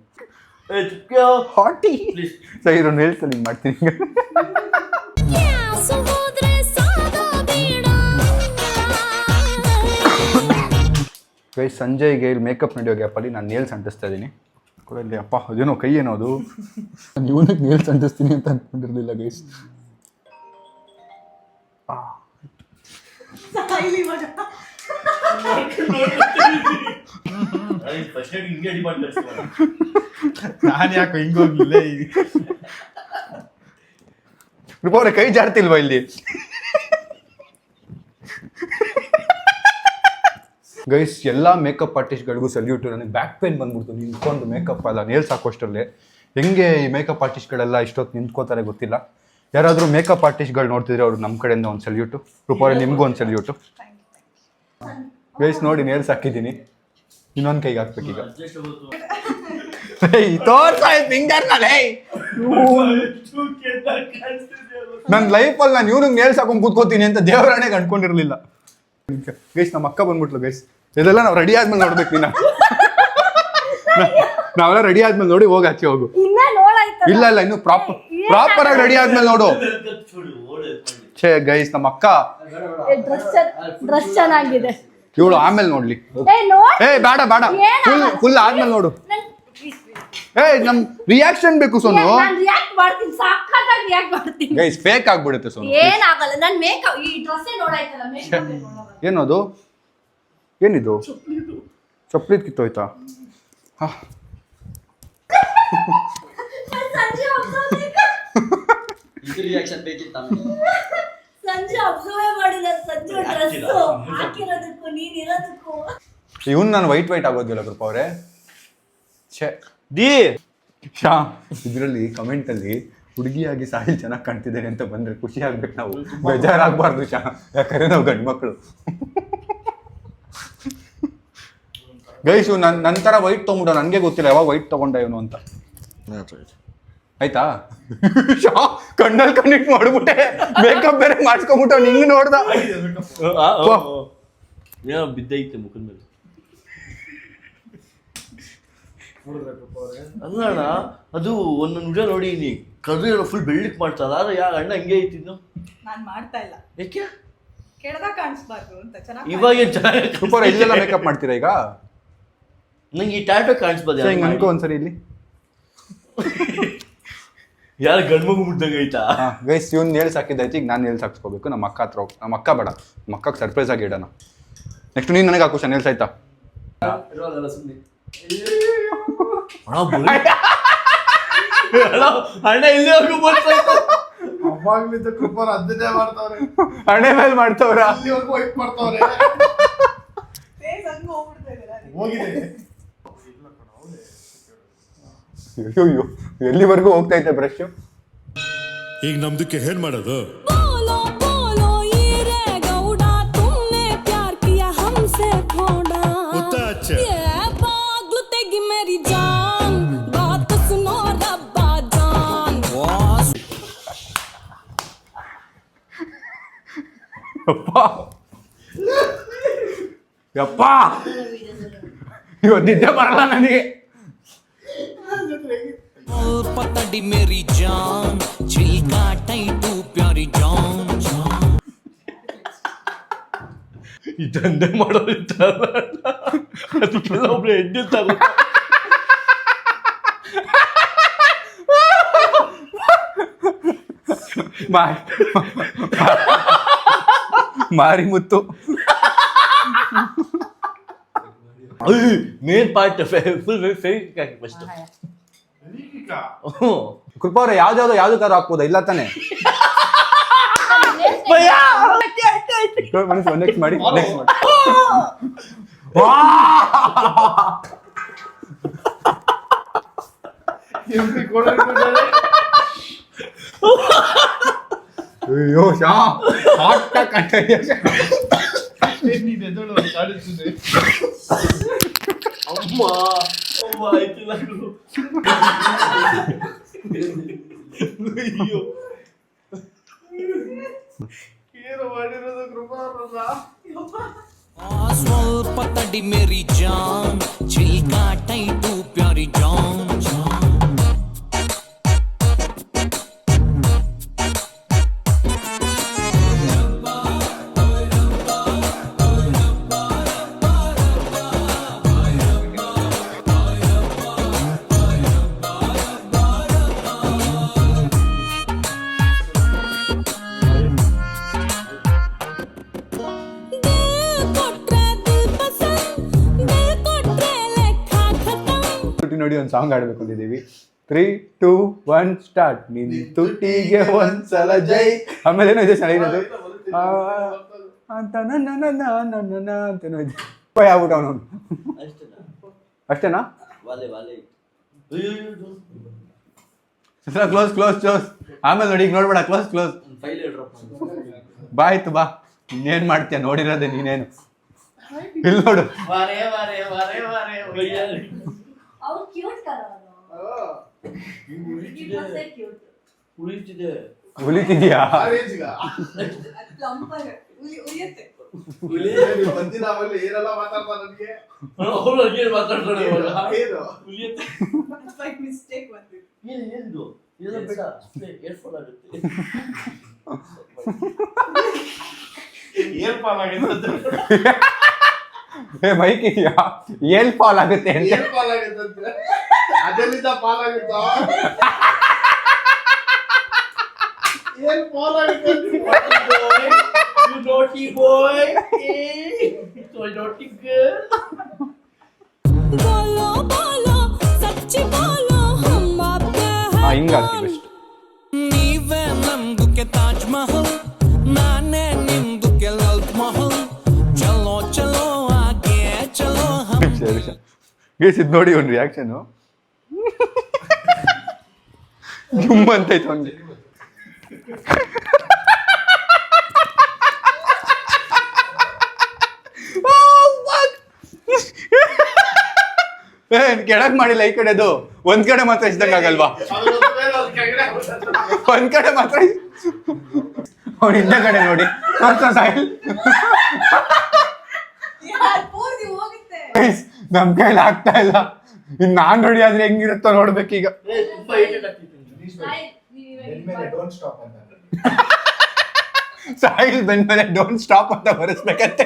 ಹಾಟಿ ಸರಿ ಇರೋ ಹೇಳ್ತಾರೆ ಹಿಂಗೆ ಮಾಡ್ತೀನಿ ಗೈಸ್ ಸಂಜಯ್ಗೆ ಇಲ್ಲಿ ಮೇಕಪ್ ನಡೆಯೋ ಗ್ಯಾಪಲ್ಲಿ ನಾನು ನೇಲ್ಸ್ ಅಂಟಿಸ್ತಾ ಇದ್ದೀನಿ ಕೊಡಲಿ ಅಪ್ಪ ಅದೇನೋ ಕೈ ಏನೋ ಅದು ಇವನಿಗೆ ನೇಲ್ಸ್ ಅಂಟಿಸ್ತೀನಿ ಅಂತ ಅಂದ್ಕೊಂಡಿರಲಿಲ್ಲ ಗೈಸ್ ನಾನು ಯಾಕೆ ಹಿಂಗೋಗಿಲ್ಲ ಅವ್ರೆ ಕೈ ಜಾಡ್ತಿಲ್ವಾ ಇಲ್ಲಿ ಗೈಸ್ ಎಲ್ಲ ಮೇಕಪ್ ಆರ್ಟಿಸ್ಟ್ಗಳಿಗೂ ಸಲ್ಯೂಟು ನನಗೆ ಬ್ಯಾಕ್ ಪೇನ್ ಬಂದ್ಬಿಡ್ತು ನಿಂತ್ಕೊಂಡು ಮೇಕಪ್ ಅಲ್ಲ ನೇಲ್ಸ್ ಹಾಕೋಷ್ಟರಲ್ಲೇ ಹೆಂಗೆ ಈ ಮೇಕಪ್ ಆರ್ಟಿಸ್ಟ್ಗಳೆಲ್ಲ ಇಷ್ಟೊತ್ತು ನಿಂತ್ಕೋತಾರೆ ಗೊತ್ತಿಲ್ಲ ಯಾರಾದರೂ ಮೇಕಪ್ ಆರ್ಟಿಸ್ಟ್ಗಳು ನೋಡ್ತಿದ್ರೆ ಅವ್ರು ನಮ್ಮ ಕಡೆಯಿಂದ ಒಂದು ಸಲ್ಯೂಟು ರೂಪಾಯಿ ನಿಮಗೂ ಒಂದು ಸಲ್ಯೂಟು ಗೈಸ್ ನೋಡಿ ನೇಲ್ಸ್ ಹಾಕಿದ್ದೀನಿ ಇನ್ನೊಂದು ಕೈಗೆ ಹಾಕ್ಬೇಕೀಗ ನನ್ನ ಲೈಫಲ್ಲಿ ನಾನು ಇವ್ನಿಗೆ ನೇಲ್ಸ್ ಹಾಕೊಂಡು ಕೂತ್ಕೋತೀನಿ ಅಂತ ದೇವರಾಣೆಗೆ ಅನ್ಕೊಂಡಿರಲಿಲ್ಲ ಗೈಸ್ ನಮ್ಮ ಅಕ್ಕ ಬಂದ್ಬಿಟ್ಲು ಗೈಸ್ ಇದೆಲ್ಲ ನಾವು ರೆಡಿ ಆದ್ಮೇಲೆ ನೋಡ್ಬೇಕು ನೀನು ನಾವೆಲ್ಲ ರೆಡಿ ಆದ್ಮೇಲೆ ನೋಡಿ ಹೋಗಿ ಆಚೆ ಹೋಗು ಇಲ್ಲ ಇನ್ನು ಪ್ರಾಪರ್ ಆಗಿ ರೆಡಿ ಆದ್ಮೇಲೆ ನೋಡು ಛೇ ಗೈಸ್ ನಮ್ಮ ಅಕ್ಕ ಡ್ರೆಸ್ ಚೆನ್ನಾಗಿದೆ ಇವಳು ಆಮೇಲೆ ನೋಡ್ಲಿ ಬೇಡ ಫುಲ್ ಆದ್ಮೇಲೆ ನೋಡು ನಮ್ ರಿಯಾಕ್ಷನ್ ಬೇಕು ಸೋನು ರಿಯಾಕ್ಟ್ ಮಾಡ್ತೀನಿ ಸಕ್ಕತ್ತಾಗಿ ರಿಯಾಕ್ಟ್ ಮಾಡ್ತೀನಿ ಗೈಸ್ ಫೇಕ್ ಆಗ್ಬಿಡುತ್ತೆ ಸೋನು ಏನಾಗಲ್ಲ ನಾನು ಮೇಕಪ್ ಈ ಡ್ರೆಸ್ ನೋಡಾಯ್ತಲ್ಲ ಮೇಕಪ್ ಏನದು ಏನಿದು ಚಪ್ಪಲಿ ಕಿತ್ತೋಯ್ತಾ ರಿಯಾಕ್ಷನ್ ಬೇಕಿತ್ತ ಸಂಜೆ ಅಬ್ಸರ್ವ್ ಮಾಡಿಲ್ಲ ಸಂಜೆ ಡ್ರೆಸ್ ಹಾಕಿರೋದಕ್ಕೂ ನೀನ್ ಇರೋದಕ್ಕೂ ಇವನ್ ನಾನು ವೈಟ್ ಆಗೋದಿಲ್ಲ ಕೃಪ ಅವ್ರೆ ಛೇ ಇದರಲ್ಲಿ ಕಮೆಂಟಲ್ಲಿ ಹುಡುಗಿಯಾಗಿ ಸಾಹಿಲ್ ಚೆನ್ನಾಗಿ ಕಾಣ್ತಿದ್ದೇನೆ ಅಂತ ಬಂದ್ರೆ ಖುಷಿ ಆಗ್ಬೇಕು ನಾವು ಬೇಜಾರಾಗಬಾರ್ದು ಯಾಕಂದ್ರೆ ನಾವು ಗಂಡು ಮಕ್ಕಳು ಗೈಸು ನಂತರ ವೈಟ್ ತೊಗೊಂಡ ನನಗೆ ಗೊತ್ತಿಲ್ಲ ಯಾವಾಗ ವೈಟ್ ತೊಗೊಂಡ ಇವನು ಅಂತ ಆಯ್ತಾ ಕಣ್ಣಲ್ಲಿ ಕನೆಕ್ಟ್ ಮಾಡ್ಬಿಟ್ಟೆ ಮೇಕಪ್ ಬೇರೆ ಮಾಡಿಸ್ಕೊಂಡ್ಬಿಟ್ಟು ಅವ್ನು ಹಿಂಗೆ ನೋಡ್ದ ಏನೋ ಬಿದ್ದೈತೆ ಮುಖದ ಮೇಲೆ ಅಲ್ಲ ಅಣ್ಣ, ಅದು ಒಂದೊಂದು ವಿಡಿಯೋ ನೋಡಿನಿ, ಕರ್ದು ಫುಲ್ ಬೆಳ್ಳಿಕ್ ಮಾಡ್ತಾರ. ಆದ್ರೆ ಯಾರು ಅಣ್ಣ ಹಂಗೆ ಐತಿದ್ದು ನಾನ್ ಮಾಡ್ತಾ ಇಲ್ಲ, ಯಾಕೆ ಕೆಳದಾಗ ಕಾಣಿಸ್ಬಾರ್ದು ಅಂತ. ಚೆನ್ನಾಗಿ ಇವಾಗ ಏನ್ ಚೆನ್ನಾಗಿ ಸೂಪರ್. ಇಲ್ಲೆಲ್ಲ ಮೇಕಪ್ ಮಾಡ್ತೀರಾ ಈಗ? ನಂಗೆ ಈ ಟ್ಯಾಟೋ ಕಾಣಿಸ್ಬೋದು. ಹಿಂಗೆ ಅನ್ಕೋ ಒಂದ್ಸರಿ ಇಲ್ಲಿ. ಯಾರು ಗಂಡು ಮಗು ಮುಟ್ದಂಗೆ ಐತಾ? ಗೈಸ್ ಇವ್ನು ನೇಲ್ಸ್ ಹಾಕಿದ್ದೈತಿ, ಈಗ ನಾನು ನೇಲ್ಸ್ ಹಾಕ್ಸ್ಕೋಬೇಕು. ನಮ್ಮ ಅಕ್ಕ ಹತ್ರ ಹೋಗಿ, ನಮ್ಮ ಅಕ್ಕ ಬೇಡ, ನಮ್ಮ ಅಕ್ಕಗೆ ಸರ್ಪ್ರೈಸ್ ಆಗಿ ಇಡೋಣ. ನೆಕ್ಸ್ಟ್ ನೀನು ನನಗೆ ಹಾಕು ನೇಲ್ಸ್ ಆಯ್ತಾ? ಅಣ್ಣ ಇಲ್ಲಿ ಹೋಗಿ ಅವಾಗ್ಲಿಂದ ಕುಮಾರ್ ಅದನ್ನೇ ಮಾಡ್ತಾವ್ರೆ, ಹಣೆ ಮೇಲೆ ಮಾಡ್ತವ್ರ. ಇಲ್ಲಿವರೆಗೂ ವೈಟ್ ಮಾಡ್ತಾವ್ರೆ. ಫೇಸ್ ಹಂಗೆ ಹೋಗ್ಬಿಡ್ತಾ ಇದ್ದಾರೆ. ಹೋಗಿದೆ ಅಯ್ಯೋ ಎಲ್ಲಿವರೆಗೂ ಹೋಗ್ತಾ ಇದ್ದೆ ಬ್ರಷ್. ಈಗ ನಮ್ದಕ್ಕೆ ಏನ್ ಮಾಡೋದು? बोलो बोलो ये रे गौड़ा तुमने प्यार किया हमसे थोड़ा उतना अच्छा। ये पागल तेगी मेरी जान बात सुनो रब्बा जान ಯಪ್ಪ ಇವತ್ತು ನಿದ್ದೆ ಬರಲ್ಲ ನನಗೆ. पतड़ी मेरी जान छिलका टैटू प्यारी जान ಇದಂದೆ ಮಾಡೋದಿತ್ತಲ್ಲ, ಅದಕ್ಕೆಲ್ಲ ಒಬ್ರು ಎಡ್ಡಿ ತಗೋ. ಮಾರಿ ಮುತ್ತು ಮೇನ್ ಪಾರ್ಟ್ ಫುಲ್ ಫೇಕ್ ಹಾಕಿ ಫಸ್ಟ್. ಕೃಪಾ ಅವ್ರೆ ಯಾವ್ದು ತರ ಹಾಕ್ಬೋದಾ? ಇಲ್ಲ ತಾನೆ? ನೆಕ್ಸ್ಟ್ ಮಾಡಿ. ಅಯ್ಯೋ ಶಾ ಹಾಟ್ ಕಾಣ್ತಾ ಕಾಣಿಸ್ತಿದೆ. ಅಮ್ಮ ಅಮ್ಮ ಆಯ್ತಿಲ್ಲ. ಅಯ್ಯೋ ಏನು ಮಾಡಿರೋದು ಕೃಪಾರಲ್ಲ? ಸ್ವಲ್ಪ ತಡಿ ಮೇರಿ ಜಾನ್ छिलका टैटू प्यारी जान ನೋಡಿ ಒಂದು ಸಾಂಗ್ ಆಡ್ಬೇಕು ಅಂತಿದ್ದೀವಿ. 3, 2, 1 ಸ್ಟಾರ್ಟ್. ನಿನ್ ತುಟಿಗೆ ಒಂದ್ಸಲ ಜೈ. ಆಮೇಲೆ ಏನೋ ಇದೆ ಚೆನ್ನಾಗಿರೋದು ಅಂತ ನನ್ನ ಅಂತೇನೋ ಇದೆ. ಆಗ್ಬಿಟ್ಟು ಅವನು. ಅಷ್ಟೇನಾ? ಕ್ಲೋಸ್. ಆಮೇಲೆ ನೋಡಿ ಈಗ ನೋಡ್ಬೇಡ. ಕ್ಲೋಸ್. ಬಾ ಆಯ್ತು ಬಾ. ಇನ್ನೇನ್ ಮಾಡ್ತೀಯ? ನೋಡಿರೋದೆ ನೀನೇನು. ಇಲ್ಲಿ ನೋಡು. ಅವ್ರು ಕ್ಯೂಟ್ ಕರ ಉಳಿತಿದೆ. ಉಳಿತಿದ್ಯಾ? ಪ್ಲಂಪರ್ ಉಳಿಯುತ್ತೆ. ಬಂದಿನ ಆಮೇಲೆ ಏನೆಲ್ಲ ಮಾತಾಡ್ತಾರೆ ನನಗೆ. ಅವ್ರು ಹಂಗೆ ಮಾತಾಡ್ತಾರೆ ಇವಾಗ. ಏನು? ಉಳಿಯುತ್ತೆ. ಮಿಸ್ಟೇಕ್ ಬಂದಿದೆ. ಏನು ಇದೆಲ್ಲ ಬೇಡ, ಏರ್ಫಾಲ್ ಆಗುತ್ತೆ. ಏರ್ಫಾಲ್ ಆಗುತ್ತೆ. ಬೈಕ್ ಇದೆಯಾ? ಏಲ್ ಫಾಲ್ ಆಗುತ್ತೆ ಅಂತ. ಏರ್ಫಾಲ್ ಆಗುತ್ತೆ. ಅದೆಲ್ಲಿಂದ ಫಾಲ್ ಆಗುತ್ತೋ? ಏನ್ ಫಾಲ್ ಆಗುತ್ತೆ? You naughty boy. So naughty girl. बोलो बोलो सच्ची बोलो हम आपके हैं ಹಿಂಗಾಕಿ ಬೆಸ್ಟ್. ನೀವೇ ನಮ್ದುಕ್ಕೆ ತಾಜ್ ಮಹಲ್ ನಾನೇ ನಿಮ್ದುಕ್ಕೆ ಲಲಿತ್ ಮಹಲ್ ಚಲೋ ಚಲೋ ಆಗೆ ಚಲೋ ಗೇಸ್ ಇದು ನೋಡಿ ಒಂದು ರಿಯಾಕ್ಷನು ಜುಮ್ ಅಂತೈತೆ ಅವ್ನಿಗೆ. ಕೆಳಗ್ ಮಾಡಿಲ್ಲ ಈ ಕಡೆದು. ಒಂದ್ ಕಡೆ ಮಾತ್ರ ಇದ್ದಂಗ ಆಗಲ್ವಾ? ಒಂದ್ ಕಡೆ ಮಾತ್ರ ಅವ್ನು ಇದ್ದ ಕಡೆ ನೋಡಿ ಮಾತ್ರ ಸಾಯಿಲ್. ಪೂರ್ತಿ ಹೋಗುತ್ತೆ. ನಮ್ ಕೈಲಿ ಆಗ್ತಾ ಇಲ್ಲ. ಇನ್ ನಾನ್ ರೆಡಿ ಆದ್ರೆ ಹೆಂಗಿರುತ್ತೋ ನೋಡ್ಬೇಕೀಗ. ಡೋಂಟ್ ಸ್ಟಾಪ್ ಅಂತ ಸಾಯಿಲ್ ಬಂದ್ಮೇಲೆ ಡೋಂಟ್ ಸ್ಟಾಪ್ ಅಂತ ಬರೆಸ್ಬೇಕಂತೆ.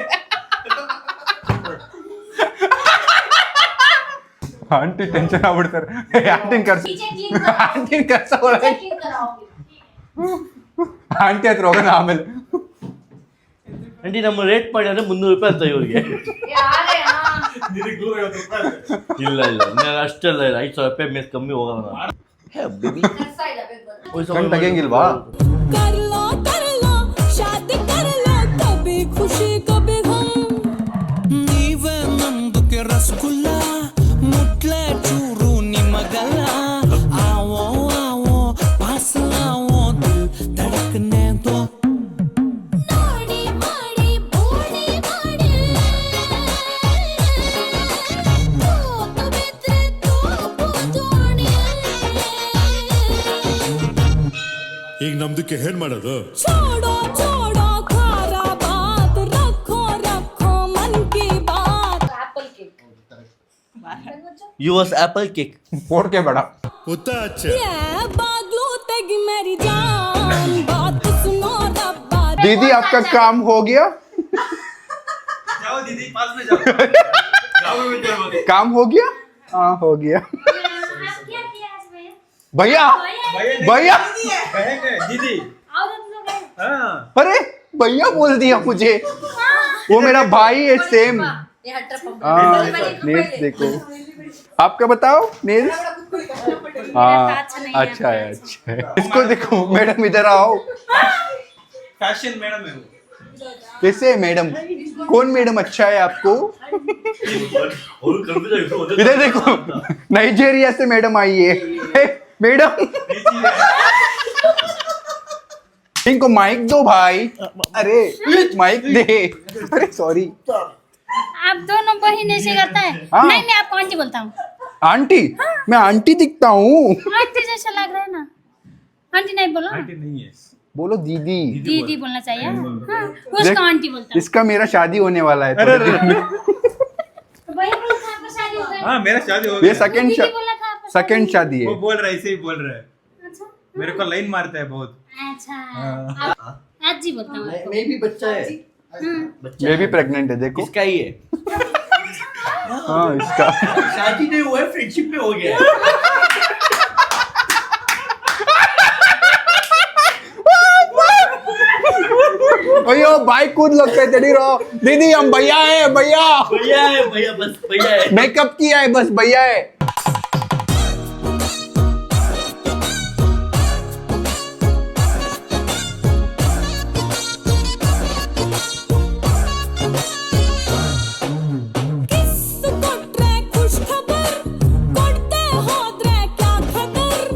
ಆಂಟಿ ಟೆನ್ಷನ್ ಆಗ್ಬಿಡ್ತಾರೆ. ಆಂಟಿನ ಕರ್ಸ ಒಳಗೆ ಆಂಟಿ ಹತ್ರ ಹೋಗೋಣ ಆಮೇಲೆ. ಆಂಟಿ ನಮ್ಮ ರೇಟ್ ಮಾಡಿ ಅಂದ್ರೆ 300 ರೂಪಾಯಿ ಅಂತ ಇವ್ರಿಗೆ. ಇಲ್ಲ ನಾನು ಅಷ್ಟೆಲ್ಲ ಇಲ್ಲ, 500 ರೂಪಾಯಿ ಮೇಲೆ ಕಮ್ಮಿ ಹೋಗೋಣ. ಕಣ್ ತೆಗಿಯಂಗಿಲ್ವಾ? कर लो शादी कर लो कभी खुशी कभी गम ನೀವೇ ನಮ್ದುಕ್ಕೆ ರಸಗುಲ್ಲ ಮುಟ್ಲೆ ಚೂರು ನಿಮಗಲ್ಲ ಆವೋ ಆವೋ ಪಾಸಲಾವೋ ದಿಲ್ ಧಡಕನೆ ದೋ नाड़ी माड़ी बूढ़ी माड़ी तो बितरे तो पुजानी ಈಗ ನಮ್ದಕ್ಕೆ ಏನ್ ಮಾಡೋದು? छोड़ो छोड़ो खारा बात रखो रखो मन की बात apple cake yours apple cake. ಓಡ್ಕೆ ಬೇಡ. ಉತ್ತಾ ಆಚೆ. ये बागलो तेगी मेरी जान बात सुनो रब्बा दीदी आपका काम हो गया? जाओ दीदी पास में जाओ. काम हो गया? हाँ हो गया. क्या किया इसमें भैया भैया बहन है दीदी. और हम लोग हैं हाँ अरे भैया बोल दिया मुझे. वो मेरा भाई है सेम. ये हट रहा हाँ नेल्स देखो. आपका बताओ नेल्स. हाँ अच्छा है अच्छा है. इसको देखो मैडम इधर आओ. फैशन मैडम है वो. कैसे है मैडम? कौन मैडम अच्छा है आपको? इधर देखो नाइजीरिया से मैडम आई है. हे, मैडम इनको माइक दो भाई. अरे माइक दे. अरे सॉरी आप दोनों बहन ऐसे करता है हाँ। नहीं मैं आपको आंटी बोलता हूँ आंटी. मैं आंटी दिखता हूँ. आंटी जैसा लग रहा है ना आंटी नहीं बोलो आंटी नहीं है. बोलो दीदी. दीदी बोलना चाहिए हाँ, उसको आंटी बोलता हूँ इसका मेरा शादी होने वाला है थोड़े दिन में. वही बोला था आपका शादी हो गया हाँ मेरा शादी हो ये गया. सेकंड दीदी बोला था आपका सेकंड शादी वो है. बोल रहा है ऐसे ही बोल रहा है. अच्छा मेरे को लाइन मारता है बहुत. अच्छा आज जी बोलता हूँ आपको। मे भी बच्चा है. मैं भी प्रेग्नेंट है देखो. इसका ही है. हाँ इसका. शादी नहीं हुआ है, फ्रेंडशिप में हो गया. अयो भाई कूद लगते तेरी रो. दीदी हम भैया है भैया. भैया है भैया, बस भैया है. मेकअप किया है बस भैया है. ಕೊಟ್ರೆ ಖುಷ್ ಖಬರ್ ಕೊಡ್ತೆ ಹೋದ್ರೆ ಕ್ಯಾ ಖಬರ್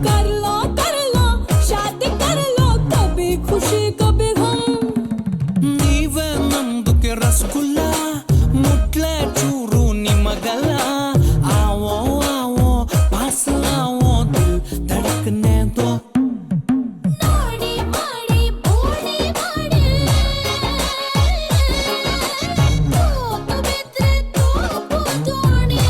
कर लो शादी कर लो कभी खुशी कभी गम ನೀವೇ ನಮ್ದುಕ್ಕೆ ರಸಗುಲ್ಲ ಮುಟ್ಲೆ ಚೂರು ನಿಮಗಲ್ಲ ಆವೋ ಆವೋ ಪಾಸಲಾವೋ ದಿಲ್ ಧಡಕನೆ ದೋ ನಾಡಿ ಮಾಡಿ ಬೂಡಿ ಮಾಡಿ तो बितरे तो पुजानी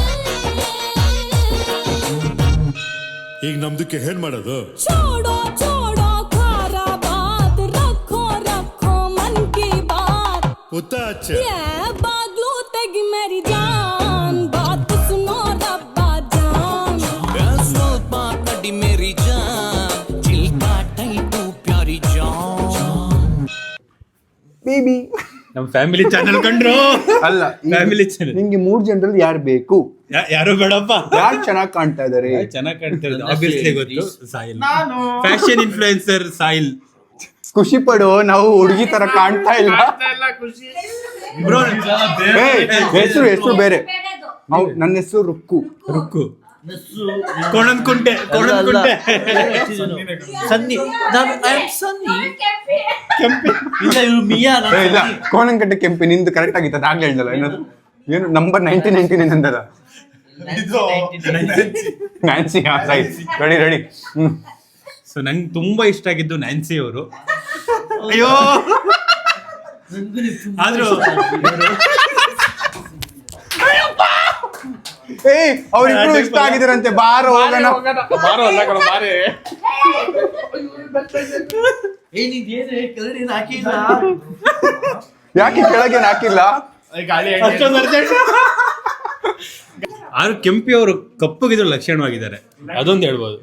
ಈಗ ನಮ್ದಕ್ಕೆ ಏನ್ ಮಾಡೋದು? छोड़ो छोड़ो खारा बात रखो रखो मन की बात ಉತ್ತಾ ಆಚೆ. ये बागलो तेगी मेरी जान बात सुनो रब्बा जान ಸ್ವಲ್ಪ ಕಡಿ ಮೇರಿ ಜಾನ್ ಚಿಲ್ಕಾ ಟೈಟು ಪ್ಯಾರಿ ಜಾನ್. ಬೇಬಿ. ನಮ್ಮ ಫ್ಯಾಮಿಲಿ ಚಾನೆಲ್ ಕಂಡ್ರು. ಅಲ್ಲ ಫ್ಯಾಮಿಲಿ ಚಾನೆಲ್. ನಿಂಗೆ 3 ಜನರಲ್ಲಿ ಯಾರು ಬೇಕು? ಯಾರು ಬೇಡಪ್ಪ. ಯಾರು ಚೆನ್ನಾಗಿ ಕಾಣ್ತಾ ಇದಾರೆ? ಚೆನ್ನಾಗಿ ಕಾಣ್ತಿರೋದು ಆಬ್ವಿಯಸ್ಲಿ ಗೊತ್ತು. Soil fashion influencer soil. ಖುಷಿ ಪಡು ನಾವು ಹುಡುಗಿ ತರ ಕಾಣ್ತಾ ಇಲ್ಲ. ಬ್ರೋ ಹೆಸರು ಬೇರೆ. ನನ್ನ ಹೆಸರು ರುಕ್ಕು. ಕೊಣಂದ್ಕುಂಟೆ ಸನ್ನಿ. ನಾನು ಐ ಆಮ್ ಸನ್ನಿ. ಇಲ್ಲ ಇವ್ರು ಮಿಯಾ. ಏ, ಇಲ್ಲ ಕೋಣಂಕಟ್ಟೆ ಕೆಂಪಿ ನಿಂದು ಕರೆಕ್ಟ್ ಆಗಿತ್ತು. ಆಗ್ಲೇ ಹೇಳಿದಲ್ಲ ಏನದು ಏನು ನಂಬರ್ 1999 ಅಂದಲ್ಲ. Nancy ready. ಸೊ ನಂಗೆ ತುಂಬಾ ಇಷ್ಟ ಆಗಿದ್ದು ನ್ಯಾನ್ಸಿ ಅವರು. ಅಯ್ಯೋ ಆದ್ರೂ ಏಯ್ ಅವ್ರಿಬ್ರು ಇಷ್ಟ ಆಗಿದಾರಂತೆ, ಬಾರೋ ಹೋಗೋಣ. ಯಾಕೆ ಕೆಳಗೇನು ಹಾಕಿಲ್ಲ? ಆದ್ರೆ ಕೆಂಪಿ ಅವರು ಕಪ್ಪಗಿದ್ರು ಲಕ್ಷಣವಾಗಿದ್ದಾರೆ, ಅದೊಂದು ಹೇಳ್ಬೋದು.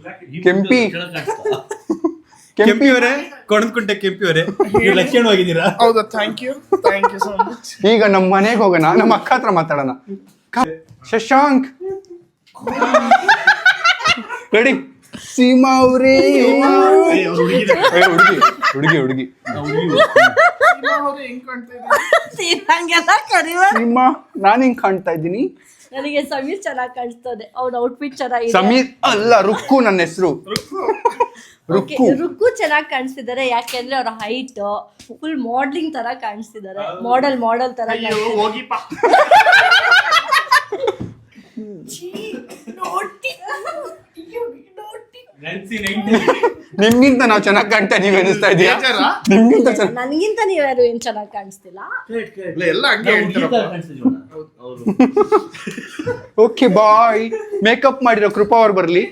ಕೆಂಪಿ ಅವರೇ, ಕೊಣದ್ಕುಂಟೆ ಕೆಂಪಿ ಅವರೇ, ನೀವು ಲಕ್ಷಣವಾಗಿದ್ದೀರಾ. ಹೌದಾ? Thank you so much. ಈಗ ನಮ್ಮ ಮನೆಗೆ ಹೋಗೋಣ, ನಮ್ಮ ಅಕ್ಕ ಹತ್ರ ಮಾತಾಡೋಣ. ಶಶಾಂಕ್ ರೆಡಿ? ಸೀಮಾ ಅವ್ರೇ, ಹುಡುಗಿ ಸೀಮಾ, ನಾನ್ ಹಿಂಗ್ ಕಾಣ್ತಾ ಇದ್ದೀನಿ. ನನಗೆ ಸಮೀರ್ ಚೆನ್ನಾಗಿ ಕಾಣಿಸ್ತದೆ, ಅವ್ನ ಔಟ್ಫಿಟ್ ಚೆನ್ನಾಗಿದೆ. ಸಮೀರ್ ಅಲ್ಲ, ರುಕ್ಕು ನನ್ನ ಹೆಸರು. ರುಕ್ಕು ಚೆನ್ನಾಗಿ ಕಾಣಿಸ್ತಿದ್ದಾರೆ, ಯಾಕೆಂದ್ರೆ ಅವ್ರ ಹೈಟ್ ಫುಲ್ ಮಾಡ್ಲಿಂಗ್ ತರ ಕಾಣಿಸ್ತಿದ್ದಾರೆ, ಮಾಡೆಲ್ ತರ ನಿಮ್ಗಿಂತ ನಾವ್ ಚೆನ್ನಾಗಿ ಕಾಣ್ತಾ ಇದೀವಿ ಅನಿಸ್ತಾ ಇದೆಯಾ? ನಿಮ್ಗಿಂತ ನನ್ಗಿಂತ ನೀವ್ಯಾರು ಏನ್ ಚೆನ್ನಾಗಿ ಕಾಣಿಸ್ತಿಲ್ಲ. ಎಲ್ಲ ಹಂಗೆ ಓಕೆ ಬಾಯ್. ಮೇಕಪ್ ಮಾಡಿರೋ ಕೃಪಾ ಅವ್ರು ಬರ್ಲಿ.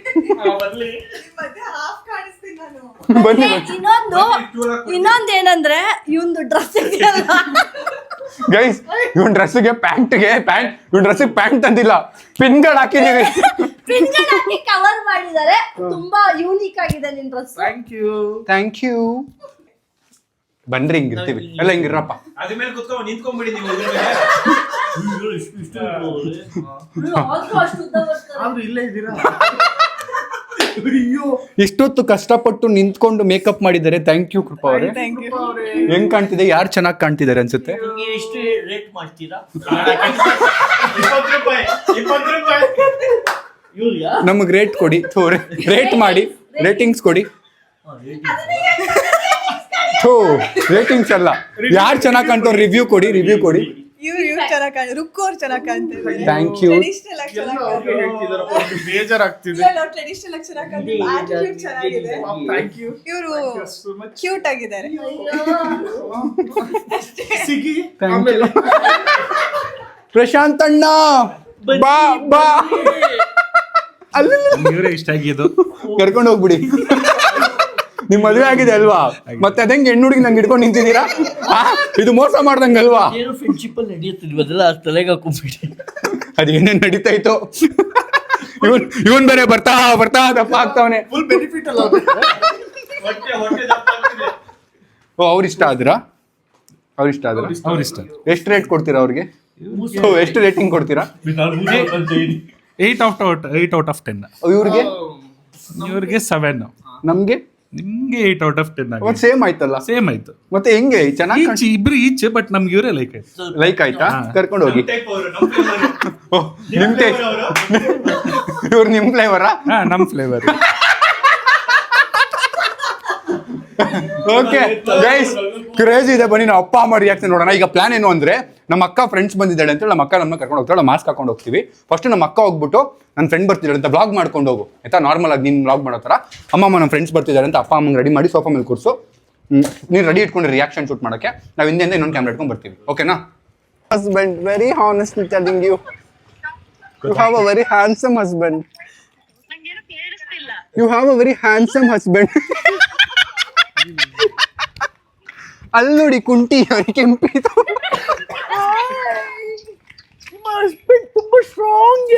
ಮತ್ತೆ ಹಾಫ್ ಕಾಣಿಸ್ತೀನಿ ನಾನು. ಬನ್ನಿ ಇನ್ನೊಂದೇನಂದ್ರೆ ಇವಂದು ಡ್ರೆಸ್ ಗೈಸ್, ಇವನ್ ಡ್ರೆಸ್ಗೆ ಪ್ಯಾಂಟ್ ತಂದಿಲ್ಲ, ಪಿನ್ಗಳು ಹಾಕಿದೀವಿ. ಹಾಕಿ ಕವರ್ ಮಾಡಿದ್ದಾರೆ. ತುಂಬಾ ಯೂನಿಕ್ ಆಗಿದೆ ನಿನ್ ಡ್ರೆಸ್. Thank you. ಬನ್ರಿ, ಹಿಂಗಿರ್ತೀವಿ ಎಲ್ಲ, ಹಿಂಗಿರಪ್ಪ. ಅದ್ರ ಮೇಲೆ ಕುತ್ಕೊಂಡು ನಿಂತ್ಕೊಂಡ್ಬಿಡಿ ನೀವು. ಇಲ್ಲೇ ಇದ್ದೀರಾ? ಇಷ್ಟೊತ್ತು ಕಷ್ಟಪಟ್ಟು ನಿಂತ್ಕೊಂಡು ಮೇಕಪ್ ಮಾಡಿದ್ದಾರೆ. ಥ್ಯಾಂಕ್ ಯು ಕೃಪಾ ಅವರೇ. ಹೆಂಗ್ ಕಾಣ್ತಿದೆ? ಯಾರು ಚೆನ್ನಾಗಿ ಕಾಣ್ತಿದ್ದಾರೆ ಅನ್ಸುತ್ತೆ? ಎಷ್ಟು ರೇಟ್ ಮಾಡ್ತೀರಾ? ನಮಗ್ ರೇಟ್ ಕೊಡಿ, ರೇಟ್ ಮಾಡಿ, ರೇಟಿಂಗ್ಸ್ ಕೊಡಿ. ರೇಟಿಂಗ್ಸ್ ಅಲ್ಲ, ಯಾರು ಚೆನ್ನಾಗಿ ಕಾಣ್ತಾವ್ರ ರಿವ್ಯೂ ಕೊಡಿ. ಇವ್ರು ಚೆನ್ನಾಗಿ ಕಾಣ, ರುಕ್ಕು ಅವ್ರು ಚೆನ್ನಾಗಿ ಕಾಣ್ತಾರೆ. Thank you. ಟ್ರೆಡಿಷನಲ್ ಆಗಿ ಚೆನ್ನಾಗಿ ಕಾಣ್ತಾರೆ. ಬೇಜಾರಾಗ್ತಿದೆ. ಟ್ರೆಡಿಷನಲ್ ಆಗಿ ಚೆನ್ನಾಗಿ ಕಾಣ್ತಾರೆ. ಆಟಿಟ್ಯೂಡ್ ಚೆನ್ನಾಗಿದೆ. Thank you. ಇವರು ಕ್ಯೂಟ್ ಆಗಿದ್ದಾರೆ. ಸಿಗಿ. ಪ್ರಶಾಂತ್ ಅಣ್ಣ, ಬಾ ಬಾ. ಇವರೇ ಇಷ್ಟ ಆಗಿದ್ದು. ಕರ್ಕೊಂಡು ಹೋಗ್ಬಿಡಿ. ನಿಮ್ ಮದುವೆ ಆಗಿದೆ ಅಲ್ವಾ? ಮತ್ತೆ ಅದಂಗೆ ಹೆಣ್ಣು ಹುಡುಗಿ ನಂಗೆ ಹಿಡ್ಕೊಂಡು ನಿಂತಿದ್ದೀರಾ? ಇದು ಮೋಸ ಮಾಡ್ದಂಗಲ್ವಾ? ಏನು ಫ್ರೆಂಡ್ಶಿಪ್ ಅಲ್ಲಿ ನಡೆಯುತ್ತಿದ್ವಿ, ಅದೆಲ್ಲ ತಲೆಗೆ ಹಾಕೊಂಡ್ಬಿಟ್ಟು ಅದೇನೇನ್ ನಡೀತಾ ಇತ್ತು. ಇವನ್ ಬೇರೆ ಬರ್ತಾ ದಪ್ಪ ಆಗ್ತಾವನೆ. ಫುಲ್ ಬೆನಿಫಿಟ್ ಅಲ್ಲ. ಓ, ಅವ್ರಿಷ್ಟ ಆದ್ರ? ಎಷ್ಟು ರೇಟ್ ಕೊಡ್ತೀರಾ ಅವ್ರಿಗೆ? ಎಷ್ಟು ರೇಟಿಂಗ್ ಕೊಡ್ತೀರಾ? 8 out of 10. ಇವ್ರಿಗೆ 7. ನಮ್ಗೆ ನಿಮ್ಗೆ 8 out of 10. ಸೇಮ್ ಆಯ್ತಲ್ಲ? ಸೇಮ್ ಆಯ್ತು. ಮತ್ತೆ ಹೆಂಗೆ ಚೆನ್ನಾಗಿ ಇಬ್ರು ಈಚೆ, ಬಟ್ ನಮ್ಗೆ ಇವರೇ ಲೈಕ್ ಆಯ್ತು. ಲೈಕ್ ಆಯ್ತಾ? ಕರ್ಕೊಂಡು ಹೋಗಿ. ನಿಮ್ ಟೇಸ್ಟ್, ಇವ್ರು ನಿಮ್ ಫ್ಲೇವರಾ? ನಮ್ ಫ್ಲೇವರ್. ಓಕೆ ಗೈಸ್, ಕ್ರೇಜಿ ಇದೆ. ಬನ್ನಿ ನಾವು ಅಪ್ಪ ಅಮ್ಮ ರಿಯಾಕ್ಷನ್ ನೋಡೋಣ. ಈಗ ಪ್ಲಾನ್ ಏನು ಅಂದ್ರೆ, ನಮ್ಮ ಅಕ್ಕ ಫ್ರೆಂಡ್ಸ್ ಬಂದಿದ್ದಾಳೆ ಅಂತ ನಮ್ಮ ಅಕ್ಕ ನಮ್ಮನ್ನ ಕರ್ಕೊಂಡು ಹೋಗ್ತಾಳೆ, ಮಾಸ್ಕ್ ಹಾಕೊಂಡು ಹೋಗ್ತೀವಿ. ಫಸ್ಟ್ ನಮ್ಮ ಅಕ್ಕ ಹೋಗ್ಬಿಟ್ಟು ನನ್ನ ಫ್ರೆಂಡ್ ಬರ್ತಿದ್ದಾಳೆ ಅಂತ ಬ್ಲಾಗ್ ಮಾಡ್ಕೊಂಡು ಹೋಗು ಆಯ್ತಾ? ನಾರ್ಮಲ್ ಆಗಿ ನೀನು ಬ್ಲಾಗ್ ಮಾಡೋ ಥರ. ಅಮ್ಮಮ್ಮ ನಮ್ಮ ಫ್ರೆಂಡ್ಸ್ ಬರ್ತಿದ್ದಾರೆ ಅಂತ ಅಪ್ಪ ಅಮ್ಮಂಗೆ ರೆಡಿ ಮಾಡಿ ಸೋಫಾ ಮೇಲೆ ಕೂರಿಸು. ನೀನು ರೆಡಿ ಇಟ್ಕೊಂಡು ರಿಯಾಕ್ಷನ್ ಶೂಟ್ ಮಾಡೋಕ್ಕೆ ನಾವು ಹಿಂದೆಯಿಂದ ಇನ್ನೊಂದು ಕ್ಯಾಮ್ರಾ ಇಟ್ಕೊಂಡು ಬರ್ತೀವಿ. ಓಕೆನಾ? Husband, very honestly telling you, you have a very handsome husband. You have a very handsome husband. ಅಲ್ಲಿ ನೋಡಿ ಕುಂಟಿ ಕೆಂಪಿತು. ತುಂಬಾ ಸ್ಟ್ರಾಂಗ್.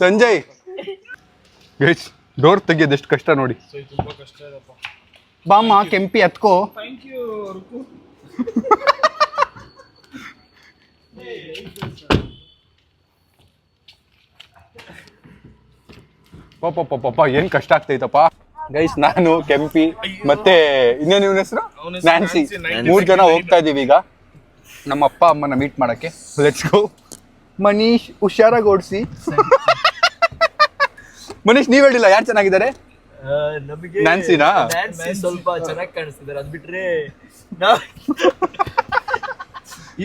ಸಂಜಯ್ ಗೈಸ್, ಡೋರ್ ತೆಗಿಯೋದು ಎಷ್ಟು ಕಷ್ಟ ನೋಡಿ. ಬಾಮ್ಮ ಕೆಂಪಿ ಹತ್ಕೋ. ಪಾಪ ಏನ್ ಕಷ್ಟ ಆಗ್ತೈತಪ್ಪ. ಗೈಸ್, ನಾನು ಕೆಂಪಿ ಮತ್ತೆ ಇನ್ನೇನು ಇವನ ಹೆಸರು ನ್ಯಾನ್ಸಿ, 3 ಜನ ಹೋಗ್ತಾ ಇದೀವಿ ಈಗ ನಮ್ಮ ಅಪ್ಪ ಅಮ್ಮನ ಮೀಟ್ ಮಾಡಕ್ಕೆ. Let's go. ಮನೀಶ್ ಹುಷಾರಾಗಿ ಓಡಿಸಿ. ಮನೀಶ್, ನೀವ್ ಹೇಳಿಲ್ಲ ಯಾರು ಚೆನ್ನಾಗಿದ್ದಾರೆ? ನ್ಯಾನ್ಸಿನಾ? ನ್ಯಾನ್ಸಿ ಸ್ವಲ್ಪ ಚೆನ್ನಾಗಿ ಕಾಣಿಸ್ತಿದ್ದಾರೆ, ಅದ್ ಬಿಟ್ರೆ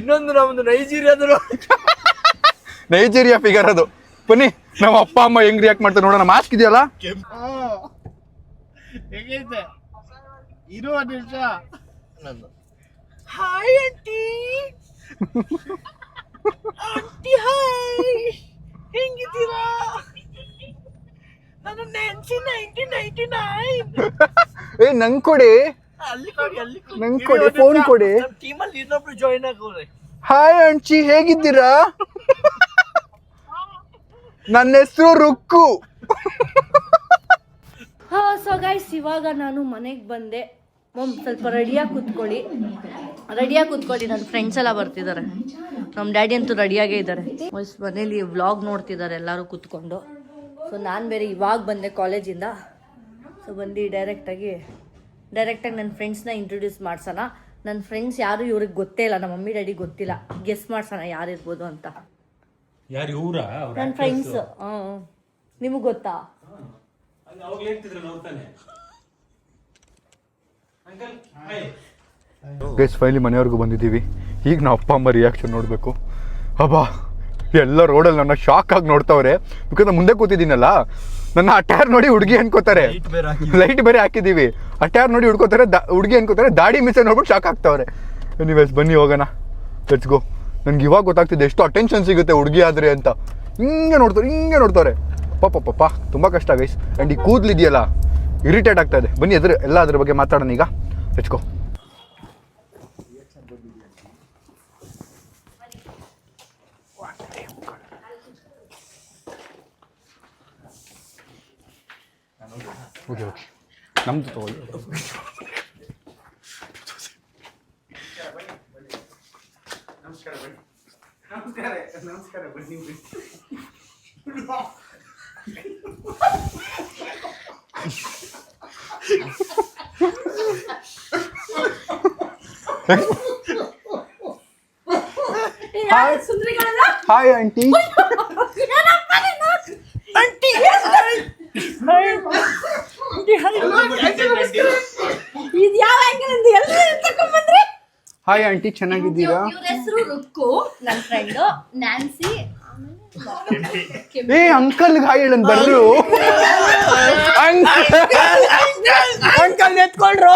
ಇನ್ನೊಂದು ನಮ್ದು ನೈಜೀರಿಯಾ ಫಿಗರ್ ಅದು. ಬನ್ನಿ ನಮ್ಮ ಅಪ್ಪ ಅಮ್ಮ ಹೆಂಗ್ ರಿಯಾಕ್ಟ್ ಮಾಡ್ತಾರೆ ನೋಡೋಣ. ಮಾಸ್ಕ್ ಇದೆಯಲ್ಲ? ಹೇಗೈತೆ? ಇರೋ ನಿಮಿಷ. Hi aunty. ಹೆಂಗಿದ್ದೀರಾ? ನಾನು ನೆನ್ಸಿ 1999 ಏ ನಂಗೆ ಕೊಡಿ, ಅಲ್ಲಿ ಕೊಡಿ, ಅಲ್ಲಿ ಕೊಡಿ. ನಂಗೆ ಕೊಡಿ, ಫೋನ್ ಕೊಡಿ. ನಮ್ಮ ಟೀಮಲ್ಲಿ ಇನ್ನೊಬ್ರು ಜಾಯ್ನ್ ಆಗೋರೆ. ಹಾಯ್ ಅಂಚಿ, ಹೇಗಿದ್ದೀರಾ? ನನ್ನ ಹೆಸರು ರುಕ್ಕು. ಸೊ ಗೈಸ್, ಇವಾಗ ನಾನು ಮನೆಗೆ ಬಂದೆ. ಸ್ವಲ್ಪ ರೆಡಿಯಾಗಿ ಕೂತ್ಕೊಳ್ಳಿ, ನನ್ನ ಫ್ರೆಂಡ್ಸ್ ಎಲ್ಲ ಬರ್ತಿದ್ದಾರೆ. ನಮ್ಮ ಡ್ಯಾಡಿ ಅಂತೂ ರೆಡಿಯಾಗೇ ಇದ್ದಾರೆ. ಮನೇಲಿ ವ್ಲಾಗ್ ನೋಡ್ತಿದ್ದಾರೆ ಎಲ್ಲರೂ ಕೂತ್ಕೊಂಡು. ಸೊ ನಾನು ಬೇರೆ ಇವಾಗ ಬಂದೆ ಕಾಲೇಜಿಂದ. ಸೊ ಬಂದು ಡೈರೆಕ್ಟಾಗಿ ನನ್ನ ಫ್ರೆಂಡ್ಸ್ನ ಇಂಟ್ರೊಡ್ಯೂಸ್ ಮಾಡ್ಸೋಣ. ನನ್ನ ಫ್ರೆಂಡ್ಸ್ ಯಾರು ಇವ್ರಿಗೆ ಗೊತ್ತೇ ಇಲ್ಲ, ನಮ್ಮ ಮಮ್ಮಿ ಡ್ಯಾಡಿ ಗೊತ್ತಿಲ್ಲ. ಗೆಸ್ ಮಾಡ್ಸೋಣ ಯಾರಿರ್ಬೋದು ಅಂತ. ಯಾರು ಇವರ ನನ್ನ ಫ್ರೆಂಡ್ಸ್. ನಿಮಗೆ ಗೊತ್ತಾ? ಗೈಸ್ ಫೈನಲಿ ಮನೆಯವ್ರಿಗೂ ಬಂದಿದ್ದೀವಿ. ಈಗ ನಾವು ಅಪ್ಪ ಅಮ್ಮ ರಿಯಾಕ್ಷನ್ ನೋಡಬೇಕು. ಅಬ್ಬಾ, ಎಲ್ಲ ರೋಡಲ್ಲಿ ನನ್ನ ಶಾಕ್ ಆಗಿ ನೋಡ್ತಾವ್ರೆ. ಬಿಕಾಸ್ ನಾನು ಮುಂದೆ ಕೂತಿದ್ದೀನಲ್ಲ, ನನ್ನ ಅಟ್ಯಾರ್ ನೋಡಿ ಹುಡುಗಿ ಅನ್ಕೋತಾರೆ. ಲೈಟ್ ಬೇರೆ ಹಾಕಿದ್ದೀವಿ. ಅಟ್ಯಾರ್ ನೋಡಿ ಹುಡುಗಿ ಅನ್ಕೋತಾರೆ. ದಾಡಿ ಮಿಸ್ ನೋಡ್ಬಿಟ್ಟು ಶಾಕ್ ಆಗ್ತಾವ್ರೆ. ಎನಿವೇಸ್ ಬನ್ನಿ ಹೋಗೋಣ, ಲೆಟ್ಸ್ ಗೋ. ನನ್ಗೆ ಇವಾಗ ಗೊತ್ತಾಗ್ತಿದೆ ಎಷ್ಟು ಅಟೆನ್ಷನ್ ಸಿಗುತ್ತೆ ಹುಡುಗಿ ಆದರೆ ಅಂತ. ಹಿಂಗೆ ನೋಡ್ತಾರೆ. ಪಾಪ ತುಂಬ ಕಷ್ಟ ಗೈಸ್. ಆ್ಯಂಡ್ ಈ ಕೂದಲಿದೆಯಲ್ಲ, ಇರಿಟೇಟ್ ಆಗ್ತಾ ಇದೆ. ಬನ್ನಿ ಎಲ್ಲ ಅದ್ರ ಬಗ್ಗೆ ಮಾತಾಡೋಣ ಈಗ. Let's go. ಓಕೆ ನಮ್ದು ತಗೊಳ್ಳಿ. ನಮಸ್ಕಾರ ಬನ್ನಿ. Hi aunty. ಹಾಯ್ ಆಂಟಿ, ಚೆನ್ನಾಗಿದ್ದೀರಾ? ಇವ್ರ ಹೆಸರು ರುಕ್ಕು, ನನ್ನ ಫ್ರೆಂಡು ನ್ಯಾನ್ಸಿ. ಏ ಅಂಕಲ್ಗೆ ಹಾಯ್ ಹೇಳನ್ ಬರ್ರು. ಅಂಕಲ್ ಎತ್ಕೊಂಡ್ರು.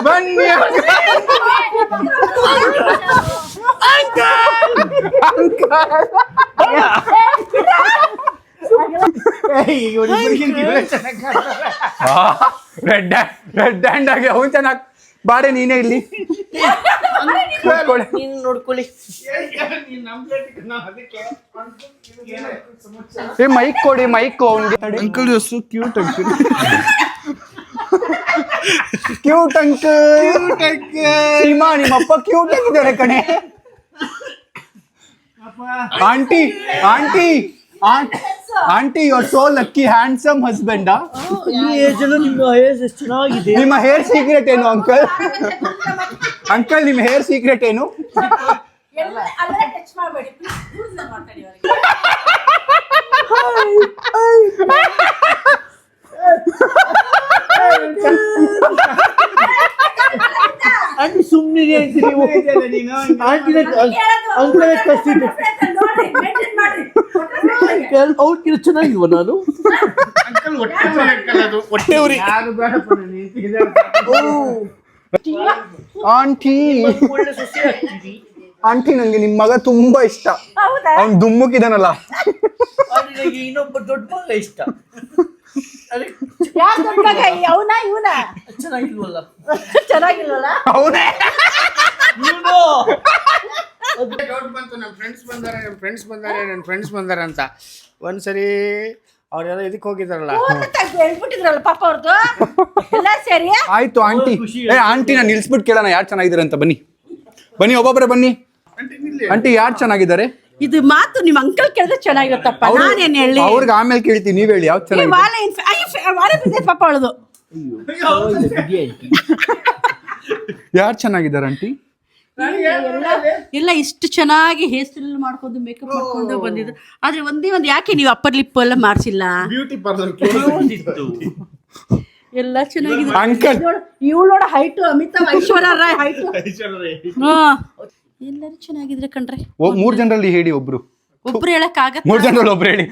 ಬನ್ನಿ ರೆಡ್ ಹ್ಯಾಂಡ್ ಆಗಿ ಅವನು ಚೆನ್ನಾಗಿ ಬಾರೆ. ನೀನೇ ಇಲ್ಲಿ ನೀನು ನೋಡ್ಕೊಳ್ಳಿ. ಏ ಮೈಕ್ ಕೊಡಿ, ಮೈಕ್ ಅವನಿಗೆ. ಅಂಕಲ್ ಎಷ್ಟು cute uncle. Cute uncle. Seema ನಿಮ್ಮಪ್ಪ ಕ್ಯೂಟ್ ಆಗಿದ್ದಾರೆ ಕಣೆ. Aunty you are so lucky, handsome husband. ಈ ಏಜಲ್ಲೂ ನಿಮ್ಮ ಹೇರ್ಸ್ ಎಷ್ಟು ಚೆನ್ನಾಗಿದೆ. ನಿಮ್ಮ ಹೇರ್ ಸೀಕ್ರೆಟ್ ಏನು ಅಂಕಲ್? ನಿಮ್ಮ ಹೇರ್ ಸೀಕ್ರೆಟ್ ಏನು? ಆಂಟಿ ಸುಮ್ಮನಿಗೆ ನೀವು ಅಂಕಲ್ ಕಸಿದೆ. ಅವ್ರು ಚೆನ್ನಾಗಿಲ್ವ ನಾನು? ಆಂಟಿ ನಂಗೆ ನಿಮ್ ಮಗ ತುಂಬಾ ಇಷ್ಟ. ಅವ್ನ್ ದುಮ್ಮುಕಿದಾನಲ್ಲ. ಇನ್ನೊಬ್ಬ ದೊಡ್ಡ ಮಗ ಇಷ್ಟ. ಚೆನ್ನಾಗಿಲ್ವಲ್ಲ ಅವನೇ. ಡೌಟ್ ಬಂತು, ನನ್ನ ಫ್ರೆಂಡ್ಸ್ ಬಂದಾರೆ ಅಂತ. ಒಂದ್ಸರಿ ಅವ್ರೆಲ್ಲ ಇದಕ್ಕೆ ಹೋಗಿದಾರಲ್ಲ, ಹೇಳ್ಬಿಟ್ಟಿದ್ರಲ್ಲ ಪಾಪ ಅವ್ರದ್ದು ಎಲ್ಲ ಸೇರಿ. ಆಯ್ತು ಆಂಟಿ. ಆಂಟಿ ನಾನು ನಿಲ್ಸ್ಬಿಟ್ಟು ಕೇಳೋಣ ಯಾರು ಚೆನ್ನಾಗಿದ್ದಾರೆ ಅಂತ. ಬನ್ನಿ ಒಬ್ಬೊಬ್ಬರೇ ಬನ್ನಿ. ಆಂಟಿ ಯಾರು ಚೆನ್ನಾಗಿದ್ದಾರೆ? ಇದು ಮಾತು ನಿಮ್ಮ ಅಂಕಲ್ ಕೇಳಿದ್ರೆ ಚೆನ್ನಾಗಿರುತ್ತಪ್ಪ. ನಾನೇನ್ ಹೇಳಿ ಅವ್ರಿಗೆ ಆಮೇಲೆ ಕೇಳ್ತೀನಿ, ನೀವ್ ಹೇಳಿ ಯಾವ್ದು ಚೆನ್ನಾಗಿದೆ. ಪಾಪ ಅವಳದು ಯಾರು ಚೆನ್ನಾಗಿದ್ದಾರೆ ಆಂಟಿ? ಎಲ್ಲ ಇಷ್ಟು ಚೆನ್ನಾಗಿ ಹೇರ್ ಸ್ಟೈಲ್ ಮಾಡ್ಕೊಂಡು ಮೇಕಪ್ ಮಾಡ್ಕೊಂಡು ಬಂದಿದ್ರು. ಆದ್ರೆ ಒಂದೇ ಒಂದು ಯಾಕೆ ನೀವು ಅಪ್ಪರ್ ಲಿಪ್ ಎಲ್ಲ ಮಾಡ್ಸಿಲ್ಲ? ಬ್ಯೂಟಿ ಪಾರ್ಲರ್ ಎಲ್ಲ ಚೆನ್ನಾಗಿದೆ. ಅಂಕಲ್ ಇವಳು ನೋಡ ಹೈಟು, ಅಮಿತಾಬ್ ಐಶ್ವರ್ಯ ರಾಯ್ ಹೈಟು. ಎಲ್ಲರೂ ಚೆನ್ನಾಗಿದ್ರೆ ಕಣ್ರೆ. 3 ಜನರಲ್ಲಿ ಹೇಳಿ ಒಬ್ರು. ಒಬ್ರು ಹೇಳಕ್ ಆಗತ್ತ? 3 ಜನರಲ್ಲಿ ಒಬ್ರು ಹೇಳಿ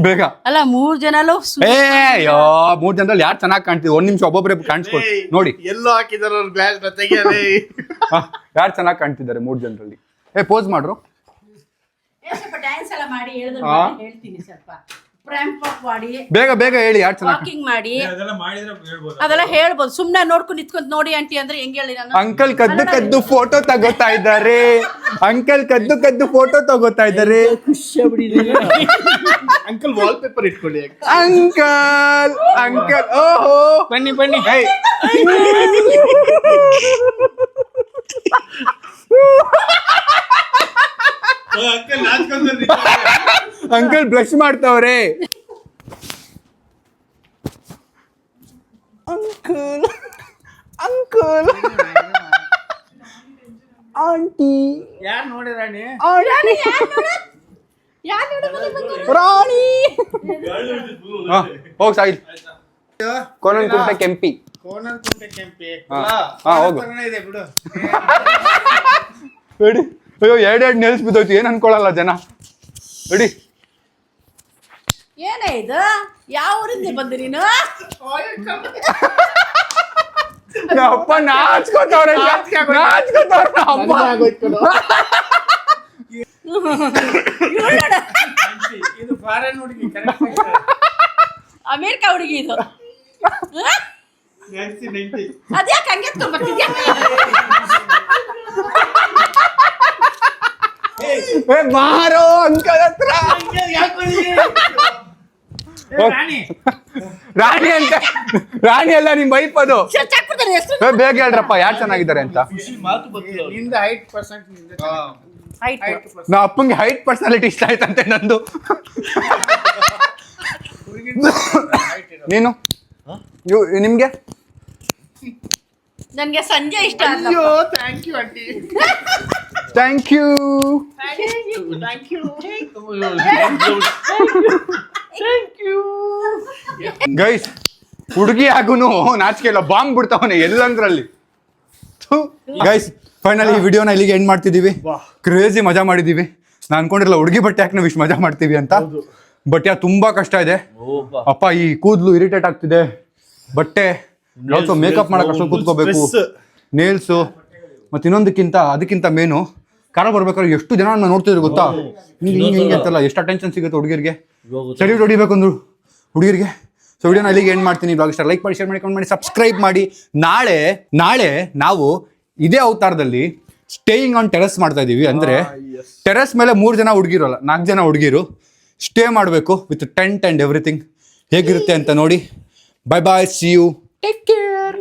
ಬೇಗ. ಅಲ್ಲ 3 ಜನಲ್ಲೂ ಅಯ್ಯೋ 3 ಜನರಲ್ಲಿ ಯಾರು ಚೆನ್ನಾಗಿ ಕಾಣ್ತಿದ್ರು? 1 ನಿಮಿಷ ಒಬ್ಬೊಬ್ಬರೇ ಕಾಣಿಸ್ಕೊಡಿ ನೋಡಿ. ಎಲ್ಲೋ ಹಾಕಿದಾರ ಅವ್ರ ಗ್ಲಾಸ್ ತೆಗಿಯಲೇ. ಯಾರು ಚೆನ್ನಾಗಿ ಕಾಣ್ತಿದ್ದಾರೆ 3 ಜನರಲ್ಲಿ? ಪೋಸ್ ಮಾಡ್ರು. ಸ್ವಲ್ಪ ಡ್ಯಾನ್ಸ್ ಎಲ್ಲ ಮಾಡಿ ಹೇಳ್ತೀನಿ. ಸ್ವಲ್ಪ ಪ್ರ್ಯಾಂಪ್ ಮಾಡಿ ಬೇಗ ಬೇಗ ಹೇಳಿ ಯಾರು ಚೆನ್ನಾಗಿ. ವಾಕಿಂಗ್ ಮಾಡಿ ಅದೆಲ್ಲ ಮಾಡಿದ್ರೆ ಹೇಳ್ಬೋದು. ಅದೆಲ್ಲ ಹೇಳ್ಬೋದು. ಸುಮ್ನೆ ನೋಡ್ಕೊಂಡು ನಿಂತ್ಕೊಂಡ್ ನೋಡಿ ಆಂಟಿ ಅಂದ್ರೆ ಹೆಂಗ್ ಹೇಳಿ ನಾನು? ಅಂಕಲ್ ಕದ್ದು ಕದ್ದು ಫೋಟೋ ತಗೋತಾ ಇದ್ದಾರೆ. ಅಂಕಲ್ ಕದ್ದು ಕದ್ದು ಫೋಟೋ ತಗೋತಾ ಇದ್ದಾರೆ. ಅಂಕಲ್ ವಾಲ್ ಪೇಪರ್ ಇಟ್ಕೊಳ್ಳಿ. ಅಂಕಲ್ ಅಂಕಲ್ ಓಹೋ ಬನ್ನಿ ಬನ್ನಿ. ಅಂಕಲ್ ನಾಚ್ಕೊಂಡ್ರಿ. ಅಂಕಲ್ ಬ್ಲಶ್ ಮಾಡ್ತಾವ್ರೆ. ಅಂಕಲ್ ಅಂಕಲ್ ಆಂಟಿ ಯಾರು ನೋಡಿ ರಾಣಿ? ರಾಣಿ ಹೋಗ್ ಸಾಯಿಲ್. ಕೋನನ್ ಕುಂಟೆ ಕೆಂಪಿ. ಕೋನಲ್ ಕುಂಟೆ ಕೆಂಪಿ. ಹೋಗು ಇದೆ ಬಿಡು. ರೆಡಿ. ಅಯ್ಯೋ 2 ನೆಲ್ಸ್ ಬಿದ್ದೋಯ್ತು. ಏನ್ ಅನ್ಕೊಳಲ್ಲ ಜನ. ರೆಡಿ. ಏನೇ ಇದು? ಯಾವ ಊರಿಂದ ಬಂದಿ ನೀನು? ಅಪ್ಪ ನಾಚ್ಕೋತವ್ರೆ ಅಪ್ಪ. ಇದು ಫಾರೆನ್ ಹುಡುಗಿ. ಅಮೇರಿಕಾ ಹುಡುಗಿ ಇದು. ಅದ್ಯಾಕೆ ಹಂಗೆ ಎತ್ಕೊಂಡ್ಬರ್ತಿದ್ಯಾ? ಮಾರೋ ಅಂಕಲ್ ಹತ್ರ. ರಾಣಿ ಅಂತ. ರಾಣಿ ಅಲ್ಲ ನಿಮ್ ವೈಫ್ ಅದು. ಬೇಗ ಹೇಳ್ರಪ್ಪ ಯಾರು ಚೆನ್ನಾಗಿದ್ದಾರೆ ಅಂತ. ನಿಂದ 8% ನಾ ಅಪ್ಪಂಗೆ ಹೈಟ್ ಪರ್ಸನಾಲಿಟಿ ಇಷ್ಟ ಆಯ್ತಂತೆ ನಂದು. ನೀನು ನಿಮ್ಗೆ? ನನ್ಗೆ ಸಂಜೆ ಇಷ್ಟ. ಅಯ್ಯೋ thank you aunty. Thank you. Guys ಹುಡುಗಿ ಆಗುನು ನಾಚಿಕೆ ಇಲ್ಲ. ಬಾಂಬ್ ಬಿಡ್ತಾವನೆ ಎಲ್ಲಂದ್ರಲ್ಲಿ. ಗೈಸ್ ಫೈನಲಿ ಈ ವಿಡಿಯೋನ ಇಲ್ಲಿಗೆ ಎಂಡ್ ಮಾಡ್ತಿದೀವಿ. ಕ್ರೇಜಿ ಮಜಾ ಮಾಡಿದೀವಿ. ನಾನು ಅನ್ಕೊಂಡಿರಲ್ಲ ಹುಡುಗಿ ಬಟ್ಟೆ ಹಾಕಿ ನಾವು ಇಷ್ಟು ಮಜಾ ಮಾಡ್ತೀವಿ ಅಂತ. ಬಟ್ ತುಂಬಾ ಕಷ್ಟ ಇದೆ ಅಪ್ಪ. ಈ ಕೂದಲು ಇರಿಟೇಟ್ ಆಗ್ತಿದೆ. ಬಟ್ಟೆ ಆಲ್ಸೋ ಮೇಕಪ್ ಮಾಡಕ್ ಅಷ್ಟೊಂದು ಕೂತ್ಕೋಬೇಕು. ನೇಲ್ಸು ಮತ್ತೆ ಅದಕ್ಕಿಂತ ಮೇನು ಕಾರ ಬರ್ಬೇಕಾದ್ರೆ ಎಷ್ಟು ಜನ ನೋಡ್ತಿದ್ರು ಗೊತ್ತಾ? ಹಿಂಗೆ ಅಂತಲ್ಲ ಎಷ್ಟು ಅಟೆನ್ಷನ್ ಸಿಗುತ್ತೆ ಹುಡುಗಿರಿಗೆ. ಸರಿ ಹೊಡಿಬೇಕು ಅಂದ್ರು ಹುಡುಗಿರಿಗೆ. ಸೊ ವಿಡಿಯೋನ ಇಲ್ಲಿಗೆ ಎಂಡ್ ಮಾಡ್ತೀನಿ. ಬ್ಲಾಗ್ ಇಷ್ಟ ಲೈಕ್ ಮಾಡಿ, ಶೇರ್ ಮಾಡಿ, ಕಮೆಂಟ್ ಮಾಡಿ, ಸಬ್ಸ್ಕ್ರೈಬ್ ಮಾಡಿ. ನಾಳೆ ನಾವು ಇದೇ ಅವತಾರದಲ್ಲಿ ಸ್ಟೇಯಿಂಗ್ ಆನ್ ಟೆರೆಸ್ ಮಾಡ್ತಾ ಇದೀವಿ. ಅಂದ್ರೆ ಟೆರೆಸ್ ಮೇಲೆ 3 ಜನ ಹುಡುಗಿರು ಅಲ್ಲ 4 ಜನ ಹುಡುಗಿರು ಸ್ಟೇ ಮಾಡಬೇಕು ವಿತ್ ಟೆಂಟ್ ಅಂಡ್ ಎವ್ರಿಥಿಂಗ್. ಹೇಗಿರುತ್ತೆ ಅಂತ ನೋಡಿ. Bye bye, see you, take care.